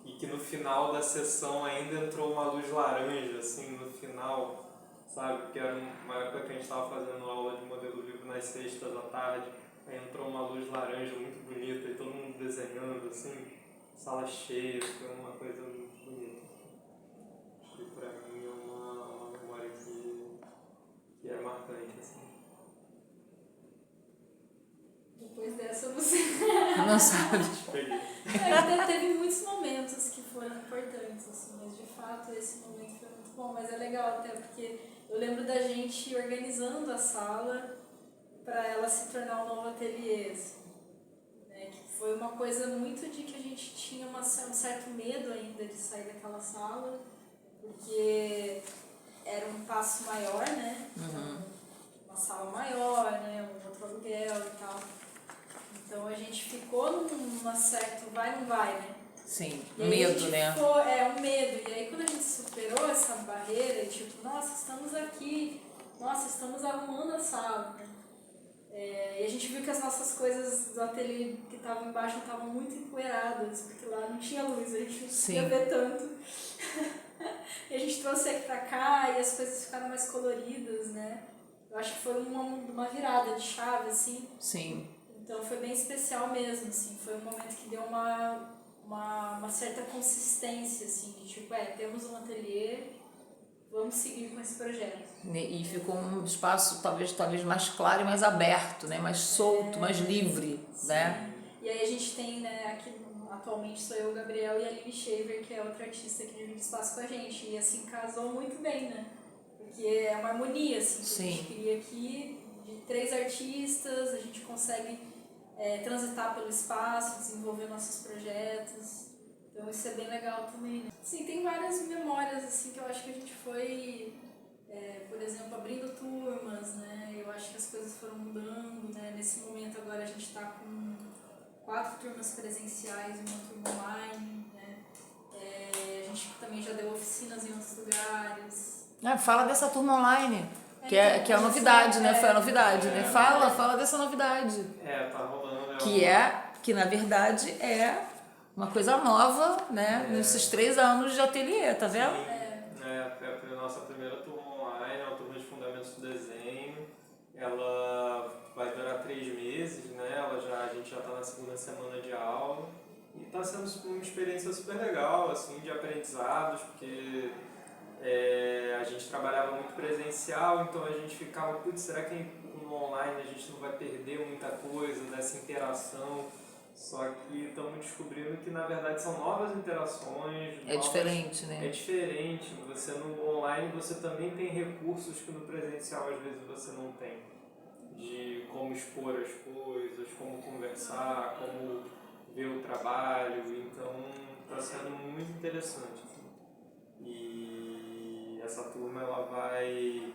e que no final da sessão ainda entrou uma luz laranja, assim, no final, sabe? Porque era uma época que a gente estava fazendo aula de modelo vivo nas sextas à tarde, aí entrou uma luz laranja muito bonita e todo mundo desenhando, assim, sala cheia, foi uma coisa muito bonita. E pra mim é uma memória que é marcante, assim. Depois dessa você... Não sabe. Teve muitos momentos que foram importantes, assim, mas de fato esse momento foi muito bom. Mas é legal até porque eu lembro da gente organizando a sala para ela se tornar um novo ateliê, assim, né? Que foi uma coisa muito de que a gente tinha um certo medo ainda de sair daquela sala, porque era um passo maior, né? Uma sala maior, né? Um outro aluguel e tal. Então a gente ficou numa certa vai, não vai, né? Sim, E aí medo, a gente né? ficou, um medo. E aí quando a gente superou essa barreira, tipo, nossa, estamos aqui, nossa, estamos arrumando a sala, né? E a gente viu que as nossas coisas do ateliê que estavam embaixo estavam muito empoeiradas, porque lá não tinha luz, a gente não conseguia ver tanto. E a gente trouxe aqui pra cá e as coisas ficaram mais coloridas, né? Eu acho que foi uma virada de chave, assim. Sim. Então foi bem especial mesmo, assim. Foi um momento que deu uma certa consistência, assim, de tipo, temos um ateliê, vamos seguir com esse projeto. E ficou um espaço talvez mais claro e mais aberto, né? Mais solto, mais livre, sim. Né? E aí a gente tem, né, aqui atualmente sou eu, o Gabriel, e a Aline Shaver, que é outra artista que divide espaço com a gente. E assim, casou muito bem, né? Porque é uma harmonia, assim, que a gente cria aqui, de 3 artistas, a gente consegue transitar pelo espaço, desenvolver nossos projetos. Então isso é bem legal também, né? Sim, tem várias memórias, assim, que eu acho que a gente foi, por exemplo, abrindo turmas, né? Eu acho que as coisas foram mudando, né? Nesse momento agora a gente está com 4 turmas presenciais e uma turma online, né? A gente também já deu oficinas em outros lugares. Fala dessa turma online, que é a novidade, né? Foi a novidade, né? Fala dessa novidade. Tá rolando. Que na verdade é uma coisa nova, né? Nesses 3 anos de ateliê, tá vendo? É a nossa primeira turma online, é uma turma de fundamentos do desenho. Ela vai durar 3 meses, né? A gente já está na 2ª semana de aula. E está sendo uma experiência super legal, assim, de aprendizados, porque a gente trabalhava muito presencial, então a gente ficava, será que no online a gente não vai perder muita coisa dessa interação? Só que estamos descobrindo que na verdade são novas interações. Diferente, né? É diferente. Você no online você também tem recursos que no presencial às vezes você não tem. De como expor as coisas, como conversar, como ver o trabalho. Então está sendo muito interessante. Assim. E essa turma ela vai...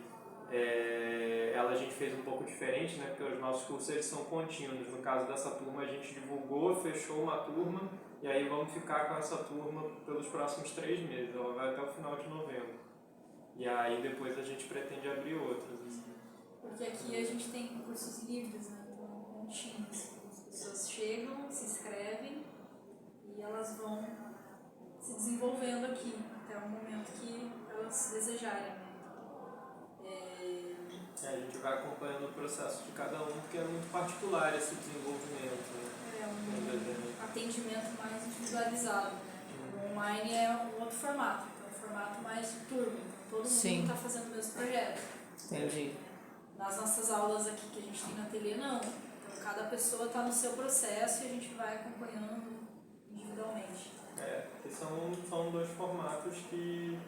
ela a gente fez um pouco diferente, né? Porque os nossos cursos eles são contínuos. No caso dessa turma a gente divulgou, fechou uma turma e aí vamos ficar com essa turma pelos próximos 3 meses. Ela vai até o final de novembro. E aí depois a gente pretende abrir outras. Assim. Porque aqui a gente tem cursos livres, né? Então, contínuos. As pessoas chegam, se inscrevem e elas vão se desenvolvendo aqui até o momento que elas desejarem, né? A gente vai acompanhando o processo de cada um, porque é muito particular esse desenvolvimento. Né? Um atendimento mais individualizado. Né? O online é um outro formato, então é um formato mais turma. Então todo mundo está fazendo o mesmo projeto. Entendi. Nas nossas aulas aqui que a gente tem na ateliê, não. Então cada pessoa está no seu processo e a gente vai acompanhando individualmente. Porque são 2 formatos que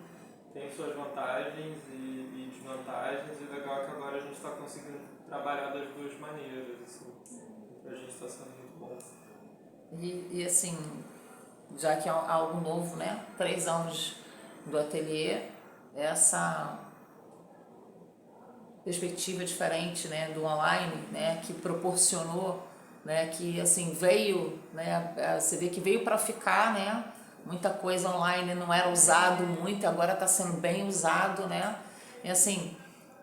têm suas vantagens e desvantagens, e o legal é que agora a gente está conseguindo trabalhar das 2 maneiras, assim. Pra gente está sendo muito bom. E assim, já que é algo novo, né? 3 anos do ateliê, essa perspectiva diferente, né, do online, né, que proporcionou, né, que assim veio, né, você vê que veio para ficar, né? Muita coisa online não era usado muito, agora está sendo bem usado, né? E assim,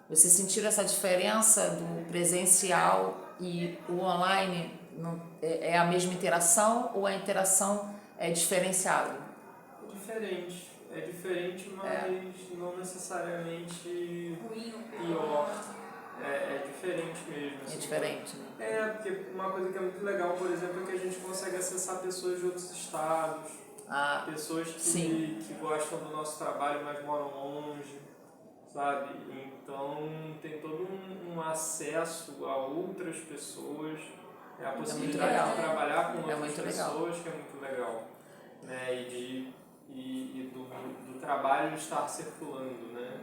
você sentir essa diferença do presencial e o online, é a mesma interação ou a interação é diferenciada? É diferente, mas não necessariamente ruim ou pior. É diferente mesmo. Assim. É diferente, né? Porque uma coisa que é muito legal, por exemplo, é que a gente consegue acessar pessoas de outros estados, pessoas que gostam do nosso trabalho, mas moram longe, sabe? Então tem todo um acesso a outras pessoas, a possibilidade de trabalhar com outras pessoas, que é muito legal. Né? E do trabalho estar circulando, né?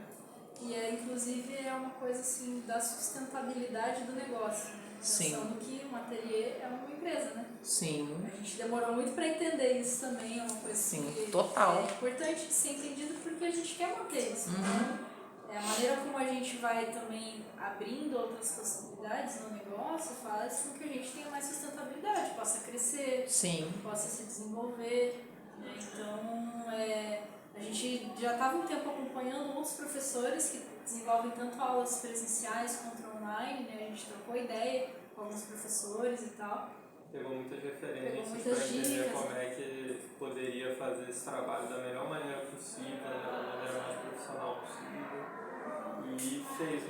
E inclusive é uma coisa assim da sustentabilidade do negócio, né? Sim. Pensando que um ateliê é uma empresa, né? Sim. A gente demorou muito para entender isso também, é uma coisa Sim, que total. é importante de ser entendido porque a gente quer manter isso. Uhum. Então, a maneira como a gente vai também abrindo outras possibilidades no negócio faz com que a gente tenha mais sustentabilidade, possa crescer, Sim. possa se desenvolver. Né? Então, a gente já estava um tempo acompanhando outros professores que desenvolvem tanto aulas presenciais quanto online, né? A gente trocou ideia com alguns professores e tal. Pegou muitas referências Pegou para muitas entender dicas. como é que poderia fazer esse trabalho da melhor maneira possível, da maneira mais profissional possível. E fez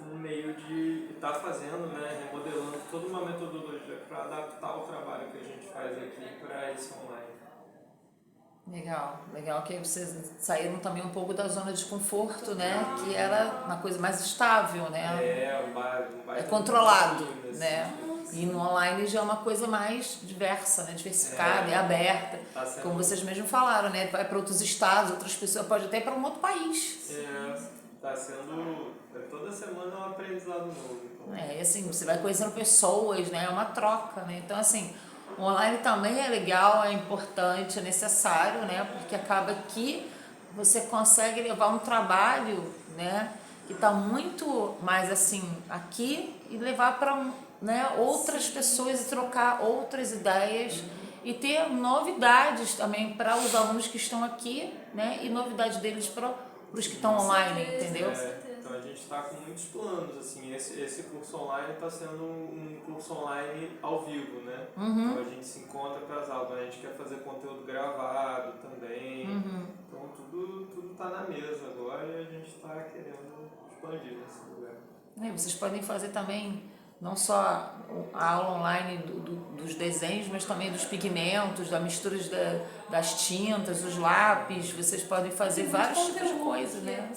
um meio de estar fazendo, né, remodelando toda uma metodologia para adaptar o trabalho que a gente faz aqui para esse online. Legal, legal que vocês saíram também um pouco da zona de conforto, né? Que era uma coisa mais estável, né? Um baita É controlado, nesse né? sentido. E no online já é uma coisa mais diversa, né? Diversificada e aberta. Tá sendo... Como vocês mesmos falaram, né? Vai para outros estados, outras pessoas, pode até ir para um outro país. Tá sendo... Toda semana é um aprendizado novo. Então. E assim, você vai conhecendo pessoas, né? É uma troca, né? Então, assim, o online também é legal, é importante, é necessário, né? Porque acaba que você consegue levar um trabalho, né? Que está muito mais assim aqui e levar para outras pessoas e trocar outras ideias e ter novidades também para os alunos que estão aqui, né? E novidades deles para os que estão online, entendeu? Então a gente está com muitos planos, assim, esse curso online está sendo um curso online ao vivo, né? Uhum. Então a gente se encontra para as aulas, a gente quer fazer conteúdo gravado também, então tudo está na mesa agora e a gente está querendo expandir nesse lugar. Vocês podem fazer também não só a aula online dos desenhos, mas também dos pigmentos, da mistura das tintas, os lápis, vocês podem fazer vários tipos de coisas, né?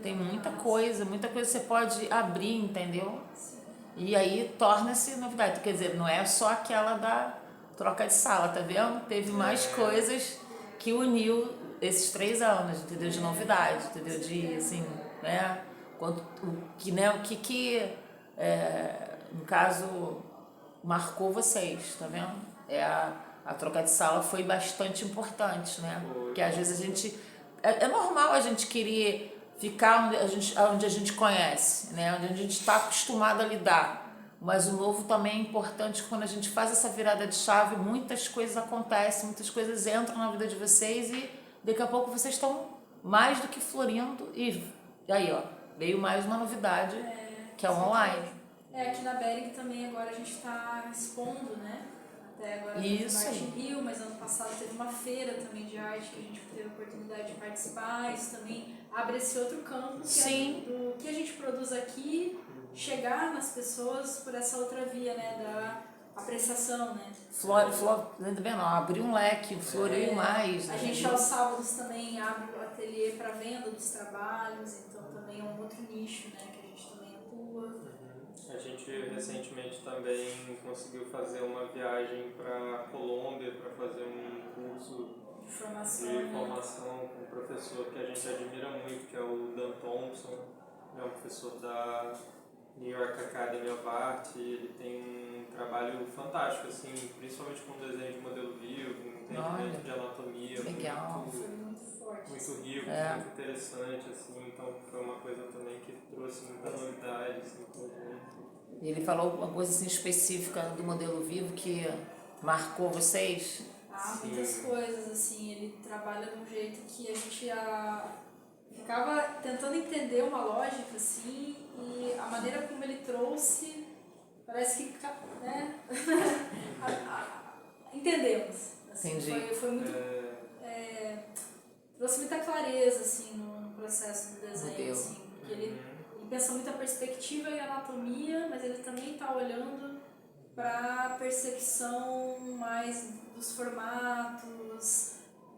Tem muita coisa você pode abrir, entendeu? Sim. E aí torna-se novidade. Quer dizer, não é só aquela da troca de sala, tá vendo? Teve mais coisas que uniu esses 3 anos, entendeu? De novidade, entendeu? De, assim, né? O que no caso, marcou vocês, tá vendo? A troca de sala foi bastante importante, né? Porque às vezes a gente... É normal a gente querer ficar onde a gente conhece, né? Onde a gente está acostumado a lidar. Mas o novo também é importante. Quando a gente faz essa virada de chave, muitas coisas acontecem, muitas coisas entram na vida de vocês e daqui a pouco vocês estão mais do que florindo. E aí, ó, veio mais uma novidade, que é o online. Aqui na Bering também agora a gente está expondo, né? Até agora Isso Arte aí. Rio, mas ano passado teve uma feira também de arte que a gente teve a oportunidade de participar. Isso também abre esse outro campo que Sim. é do que a gente produz aqui, chegar nas pessoas por essa outra via, né? Da apreciação, né? Abriu um leque, floreio mais. A gente aos sábados também abre o ateliê para venda dos trabalhos, então também é um outro nicho, né? Que a gente também atua. A gente recentemente também conseguiu fazer uma viagem para Colômbia para fazer um curso De formação, com um professor que a gente admira muito, que é o Dan Thompson. É um professor da New York Academy of Art. Ele tem um trabalho fantástico, assim, principalmente com desenho de modelo vivo, entendimento de anatomia. Legal. Foi muito forte. Muito rico, muito interessante, assim, então foi uma coisa também que trouxe muita novidade, assim, pra gente. Ele falou uma coisa assim específica do modelo vivo que marcou vocês? Muitas coisas, assim, ele trabalha de um jeito que a gente ficava tentando entender uma lógica, assim, e a maneira como ele trouxe, parece que, né, entendemos. Assim, Entendi. foi muito... trouxe muita clareza, assim, no processo do desenho, assim, porque ele pensa muito a perspectiva e a anatomia, mas ele também está olhando para a percepção mais dos formatos,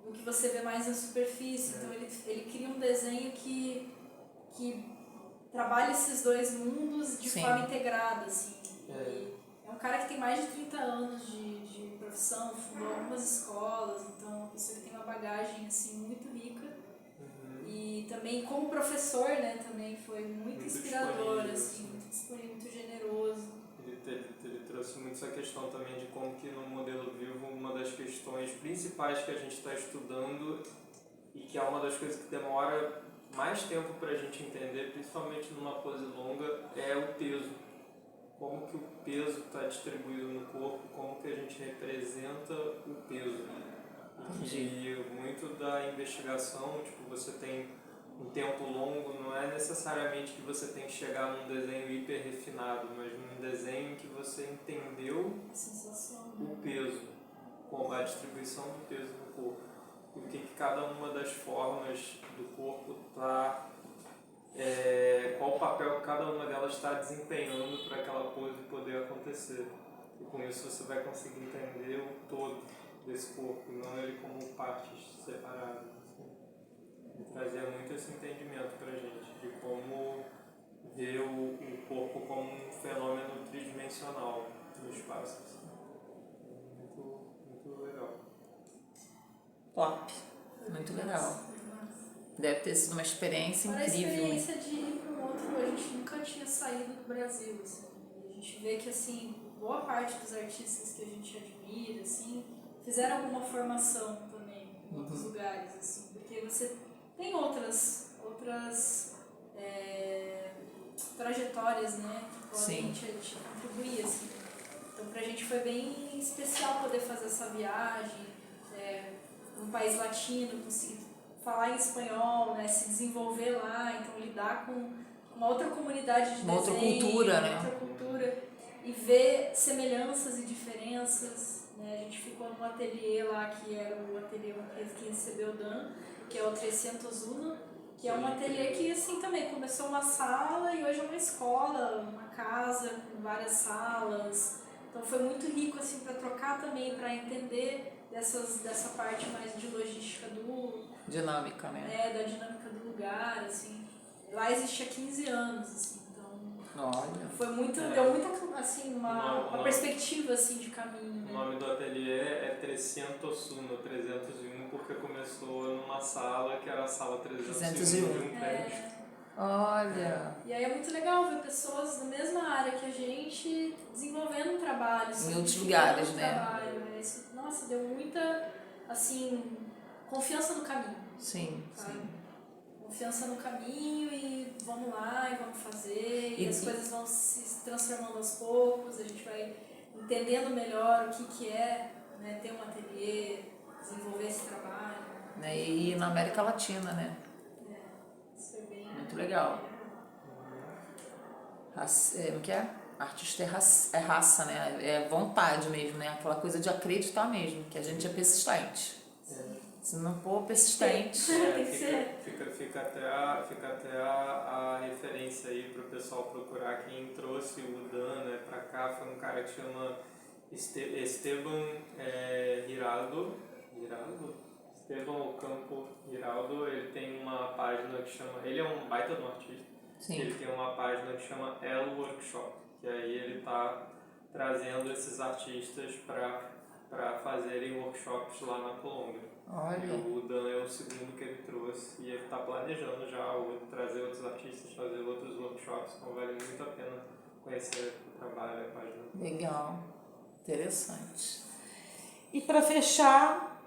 do que você vê mais na superfície. Então ele cria um desenho que trabalha esses dois mundos de forma integrada, assim. E é um cara que tem mais de 30 anos de profissão, fundou algumas escolas, então é uma pessoa que tem uma bagagem assim muito rica. E também como professor, né, também foi muito inspirador, assim, muito disponível, muito generoso. ele trouxe muito essa questão também de como que no modelo vivo uma das questões principais que a gente está estudando e que é uma das coisas que demora mais tempo para a gente entender, principalmente numa pose longa, é o peso. Como que o peso está distribuído no corpo, como que a gente representa o peso. E muito da investigação, tipo, você tem um tempo longo, não é necessariamente que você tem que chegar num desenho hiper refinado, mas num desenho que você entendeu o peso, como a distribuição do peso no corpo. E o que cada uma das formas do corpo está, qual o papel que cada uma delas está desempenhando para aquela pose poder acontecer. E com isso você vai conseguir entender o todo desse corpo, não ele como partes separadas. E trazer muito esse entendimento para a gente de como ver o corpo como um fenômeno tridimensional no espaço. Muito, muito legal. Top. Muito legal. Deve ter sido uma experiência incrível. A experiência de ir para um outro, a gente nunca tinha saído do Brasil, assim. A gente vê que, assim, boa parte dos artistas que a gente admira, assim, fizeram alguma formação também em outros lugares, assim, porque você tem outras trajetórias, né, que podem te contribuir, assim. Então, pra gente foi bem especial poder fazer essa viagem, num país latino, conseguir falar em espanhol, né, se desenvolver lá, então lidar com uma outra comunidade de uma desenho, outra cultura, né? outra cultura, e ver semelhanças e diferenças, né? A gente ficou num ateliê lá, que era o ateliê que recebeu o Dan, que é o 301, que é um ateliê que, assim, também começou uma sala e hoje é uma escola, uma casa com várias salas. Então foi muito rico, assim, para trocar também, para entender dessa parte mais de logística dinâmica, né? Da dinâmica do lugar, assim. Lá existe há 15 anos, assim, então olha, foi muito, deu muita, assim, uma perspectiva, assim, de caminho, né? O nome do ateliê é 301, porque começou numa sala que era a sala 301 de um prédio. Olha! E aí é muito legal ver pessoas da mesma área que a gente desenvolvendo um trabalho, em outros lugares, né? Trabalho. Isso, nossa, deu muita, assim, confiança no caminho. Sim, sabe? sim. Confiança no caminho e vamos lá e vamos fazer. E as coisas vão se transformando aos poucos, a gente vai entendendo melhor o que é, né, ter um ateliê, desenvolver esse trabalho. Né? E na América Latina, né? Isso foi bem... Muito legal. O que é? Artista é raça, né? É vontade mesmo, né? Aquela coisa de acreditar mesmo, que a gente é persistente. Se não for persistente... Fica até a referência aí para o pessoal procurar. Quem trouxe o Dan, né, para cá foi um cara que chama Esteban Giraldo. Esteban Ocampo Giraldo. Ele tem uma página que chama... Ele é um baita de um artista. Sim. Ele tem uma página que chama El Workshop, que aí ele está trazendo esses artistas para fazerem workshops lá na Colômbia. Olha. O Dan é o segundo que ele trouxe e ele está planejando já trazer outros artistas, fazer outros workshops, então vale muito a pena conhecer o trabalho, a página. Legal, interessante. E para fechar,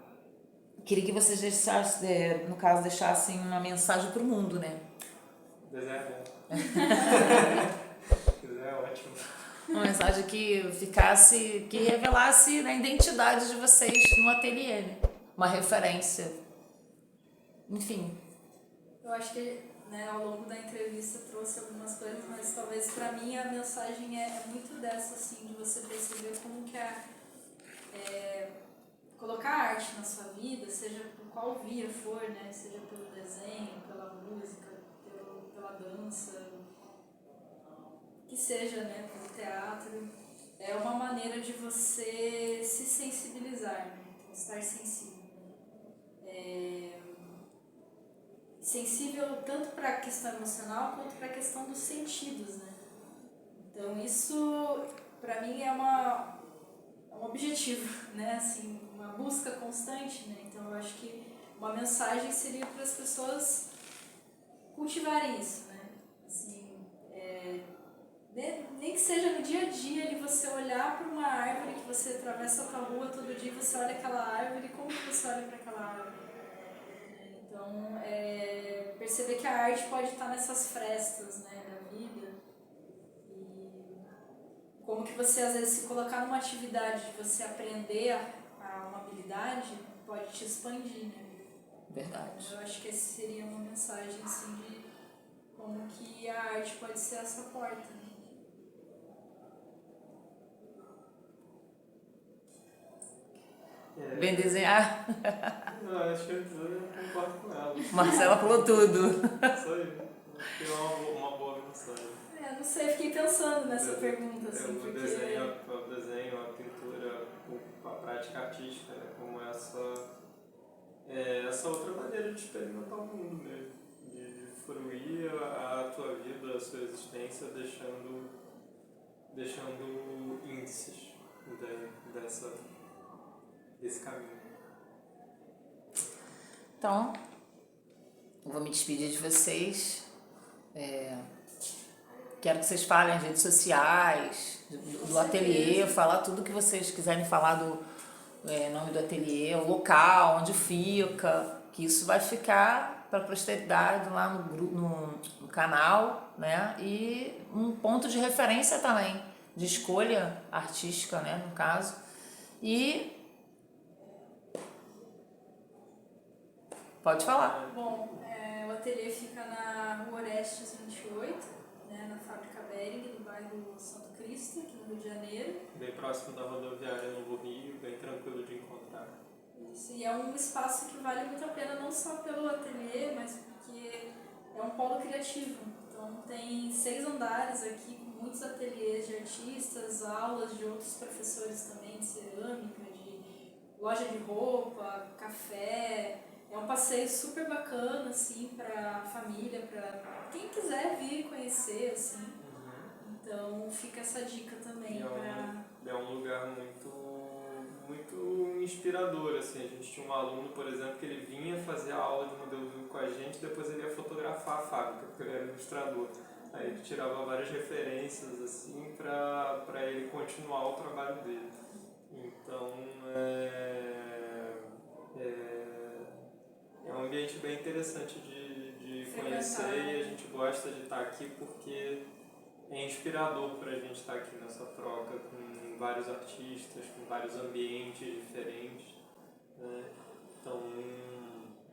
queria que vocês deixassem, no caso, deixassem uma mensagem para o mundo, né? Desenho é bom. Desenho é ótimo. Uma mensagem que revelasse a identidade de vocês no ateliê, né? Uma referência. Enfim. Eu acho que, né, ao longo da entrevista trouxe algumas coisas, mas talvez para mim a mensagem é muito dessa, assim, de você perceber como que colocar arte na sua vida, seja por qual via for, né, seja pelo desenho, pela música, pela dança, que seja, né, pelo teatro, é uma maneira de você se sensibilizar, né, então, estar sensível. Sensível tanto para a questão emocional quanto para a questão dos sentidos, né? Então isso para mim é um objetivo, né? Assim, uma busca constante, né? Então eu acho que uma mensagem seria para as pessoas cultivarem isso, né? Assim, nem que seja no dia a dia, ali, você olhar para uma árvore que você atravessa a tua rua todo dia, você olha aquela árvore, como que você olha para aquela árvore? Então, perceber que a arte pode estar nessas frestas, né, da vida. E como que você, às vezes, se colocar numa atividade de você aprender uma habilidade, pode te expandir, né? Verdade. Eu acho que essa seria uma mensagem, assim, de como que a arte pode ser essa porta, né? Bem desenhar. Não, acho que eu concordo com ela. Marcela falou tudo. Isso aí. Acho que é uma boa mensagem. Não sei, fiquei pensando nessa pergunta, assim, O porque... desenho, a pintura, a prática artística, né, como essa outra maneira de experimentar o mundo mesmo, de fruir a tua vida, a sua existência, deixando índices desse caminho. Então, eu vou me despedir de vocês. Quero que vocês falem as redes sociais, do ateliê, falar tudo que vocês quiserem falar do nome do ateliê, o local, onde fica, que isso vai ficar para a posteridade lá no canal, né? E um ponto de referência também, de escolha artística, né, no caso. E pode falar. Bom, o ateliê fica na Rua Orestes 28, né, na Fábrica Bering, no bairro Santo Cristo, aqui no Rio de Janeiro. Bem próximo da rodoviária Novo Rio, bem tranquilo de encontrar. Isso, e é um espaço que vale muito a pena, não só pelo ateliê, mas porque é um polo criativo. Então tem 6 andares aqui, com muitos ateliês de artistas, aulas de outros professores também, de cerâmica, de loja de roupa, café. É um passeio super bacana, assim, pra família, pra quem quiser vir conhecer, assim. Então fica essa dica também. É um lugar muito inspirador, assim. A gente tinha um aluno, por exemplo, que ele vinha fazer a aula de modelo vivo com a gente, depois ele ia fotografar a fábrica, porque ele era ilustrador. Aí ele tirava várias referências, assim, para ele continuar o trabalho dele. Então, é um ambiente bem interessante de conhecer, e a gente gosta de estar aqui porque é inspirador para a gente estar aqui nessa troca com vários artistas, com vários ambientes diferentes, né? Então,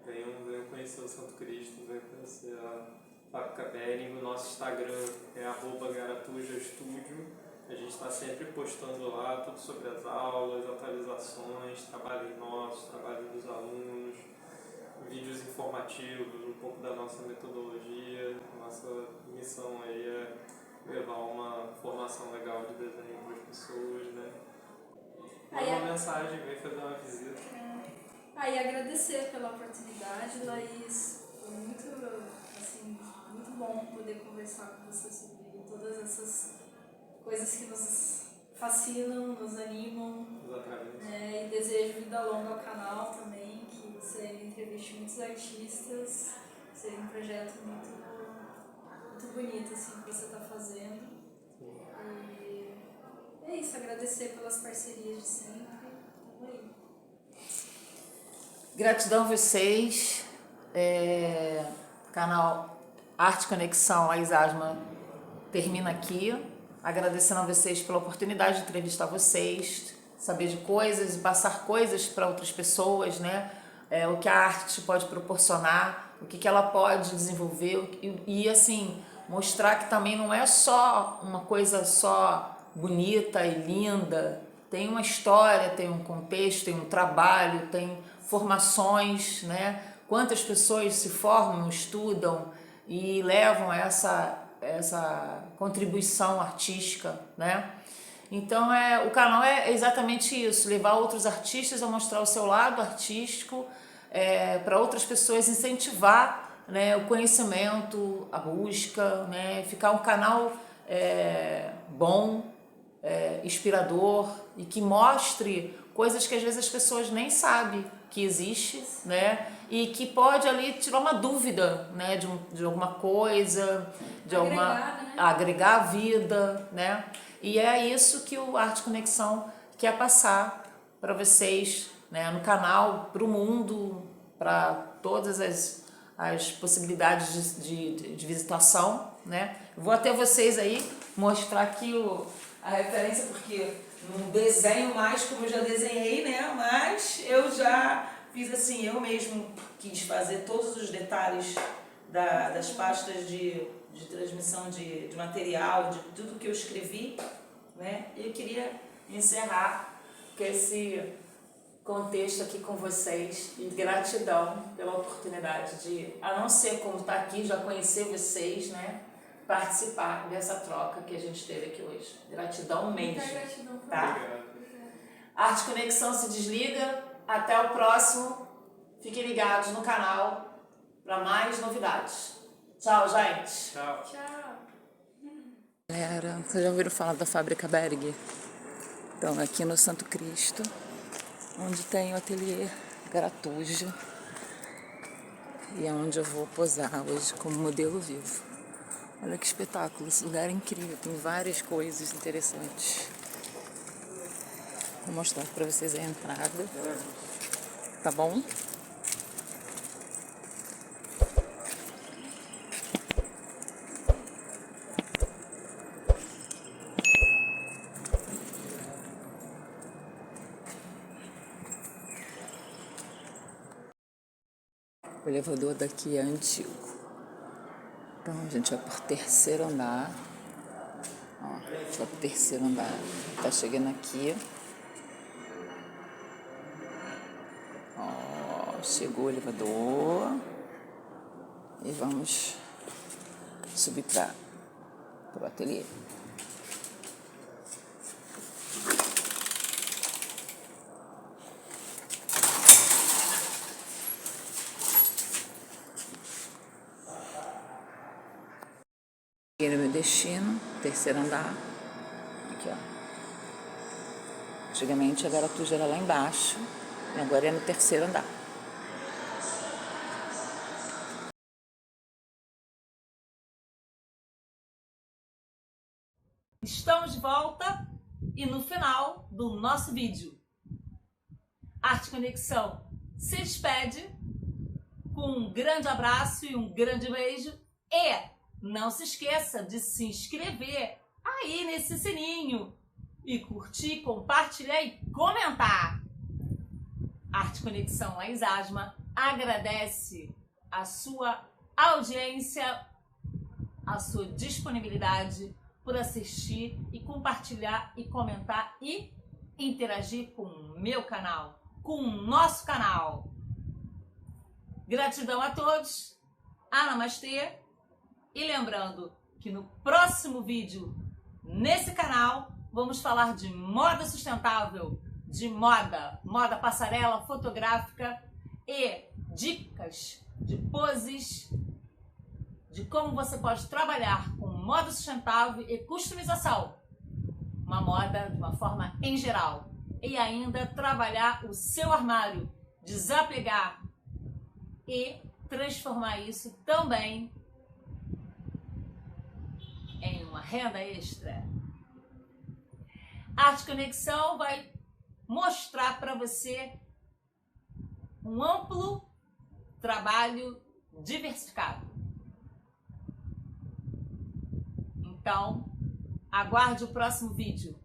venham conhecer o Santo Cristo, venham conhecer a Fábrica Bering. O nosso Instagram é @garatujastudio. A gente está sempre postando lá tudo sobre as aulas, atualizações, trabalhos nossos, trabalhos dos alunos, vídeos informativos, um pouco da nossa metodologia. Nossa missão aí é levar uma formação legal de desenho para as pessoas, né? Manda uma mensagem, vem fazer uma visita. E agradecer pela oportunidade, Laís. Foi muito bom poder conversar com você sobre todas essas coisas que nos fascinam, nos animam. Exatamente. E desejo vida longa ao canal também, que você entreviste muitos artistas. Seja um projeto muito bonito, assim, que você está fazendo. E é isso, agradecer pelas parcerias de sempre. Tamo aí. Gratidão a vocês. Canal Arte Conexão Laís Asma termina aqui. Agradecendo a vocês pela oportunidade de entrevistar vocês, saber de coisas e passar coisas para outras pessoas, né? O que a arte pode proporcionar, o que ela pode desenvolver e assim, mostrar que também não é só uma coisa só bonita e linda, tem uma história, tem um contexto, tem um trabalho, tem formações, né? Quantas pessoas se formam, estudam e levam essa contribuição artística, né? Então o canal é exatamente isso, levar outros artistas a mostrar o seu lado artístico, para outras pessoas, incentivar, né, o conhecimento, a busca, né, ficar um canal bom, inspirador e que mostre coisas que às vezes as pessoas nem sabem, que existe, né? E que pode ali tirar uma dúvida, né? De alguma coisa, de agregar a vida, né? E é isso que o Arte Conexão quer passar para vocês, né? No canal, para o mundo, para todas as possibilidades de visitação, né? Vou até vocês aí mostrar aqui a referência, porque não desenho mais como eu já desenhei, né? Mas eu já fiz assim, eu mesmo quis fazer todos os detalhes das pastas de transmissão de material, de tudo que eu escrevi, né? E eu queria encerrar com esse contexto aqui com vocês e gratidão pela oportunidade de, a não ser como estar aqui, já conhecer vocês, né? Participar dessa troca que a gente teve aqui hoje. Gratidão mesmo. Muita gratidão, tá? Arte Conexão se desliga. Até o próximo. Fiquem ligados no canal para mais novidades. Tchau, gente. Tchau. Tchau. Galera, vocês já ouviram falar da Fábrica Berg? Então, aqui no Santo Cristo, onde tem o ateliê Gratuja, e é onde eu vou posar hoje como modelo vivo. Olha que espetáculo, esse lugar é incrível, tem várias coisas interessantes. Vou mostrar para vocês a entrada, tá bom? O elevador daqui é antigo. Então a gente vai por terceiro andar. Ó, a gente vai pro terceiro andar. Tá chegando aqui. Ó, chegou o elevador. E vamos subir pro ateliê. Cheguei no meu destino, terceiro andar. Aqui, ó. Antigamente a Gratuja era lá embaixo, e agora é no terceiro andar. Estamos de volta e no final do nosso vídeo, Arte Conexão se despede com um grande abraço e um grande beijo e não se esqueça de se inscrever aí nesse sininho e curtir, compartilhar e comentar. Arte Conexão Laís Asma agradece a sua audiência, a sua disponibilidade por assistir e compartilhar e comentar e interagir com o meu canal, com o nosso canal. Gratidão a todos. Namastê. E lembrando que no próximo vídeo, nesse canal, vamos falar de moda sustentável, de moda passarela fotográfica e dicas de poses, de como você pode trabalhar com moda sustentável e customização, uma moda de uma forma em geral, e ainda trabalhar o seu armário, desapegar e transformar isso também em uma renda extra. Arte Conexão vai mostrar para você um amplo trabalho diversificado. Então, aguarde o próximo vídeo.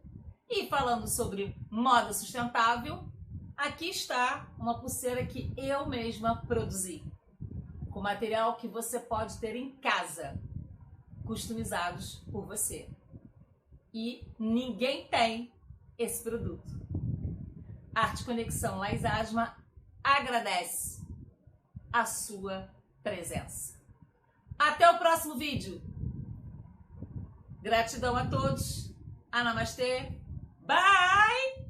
E falando sobre moda sustentável, aqui está uma pulseira que eu mesma produzi, com material que você pode ter em casa, customizados por você. E ninguém tem esse produto. Arte Conexão Laís Asma agradece a sua presença. Até o próximo vídeo. Gratidão a todos. Namastê. Bye!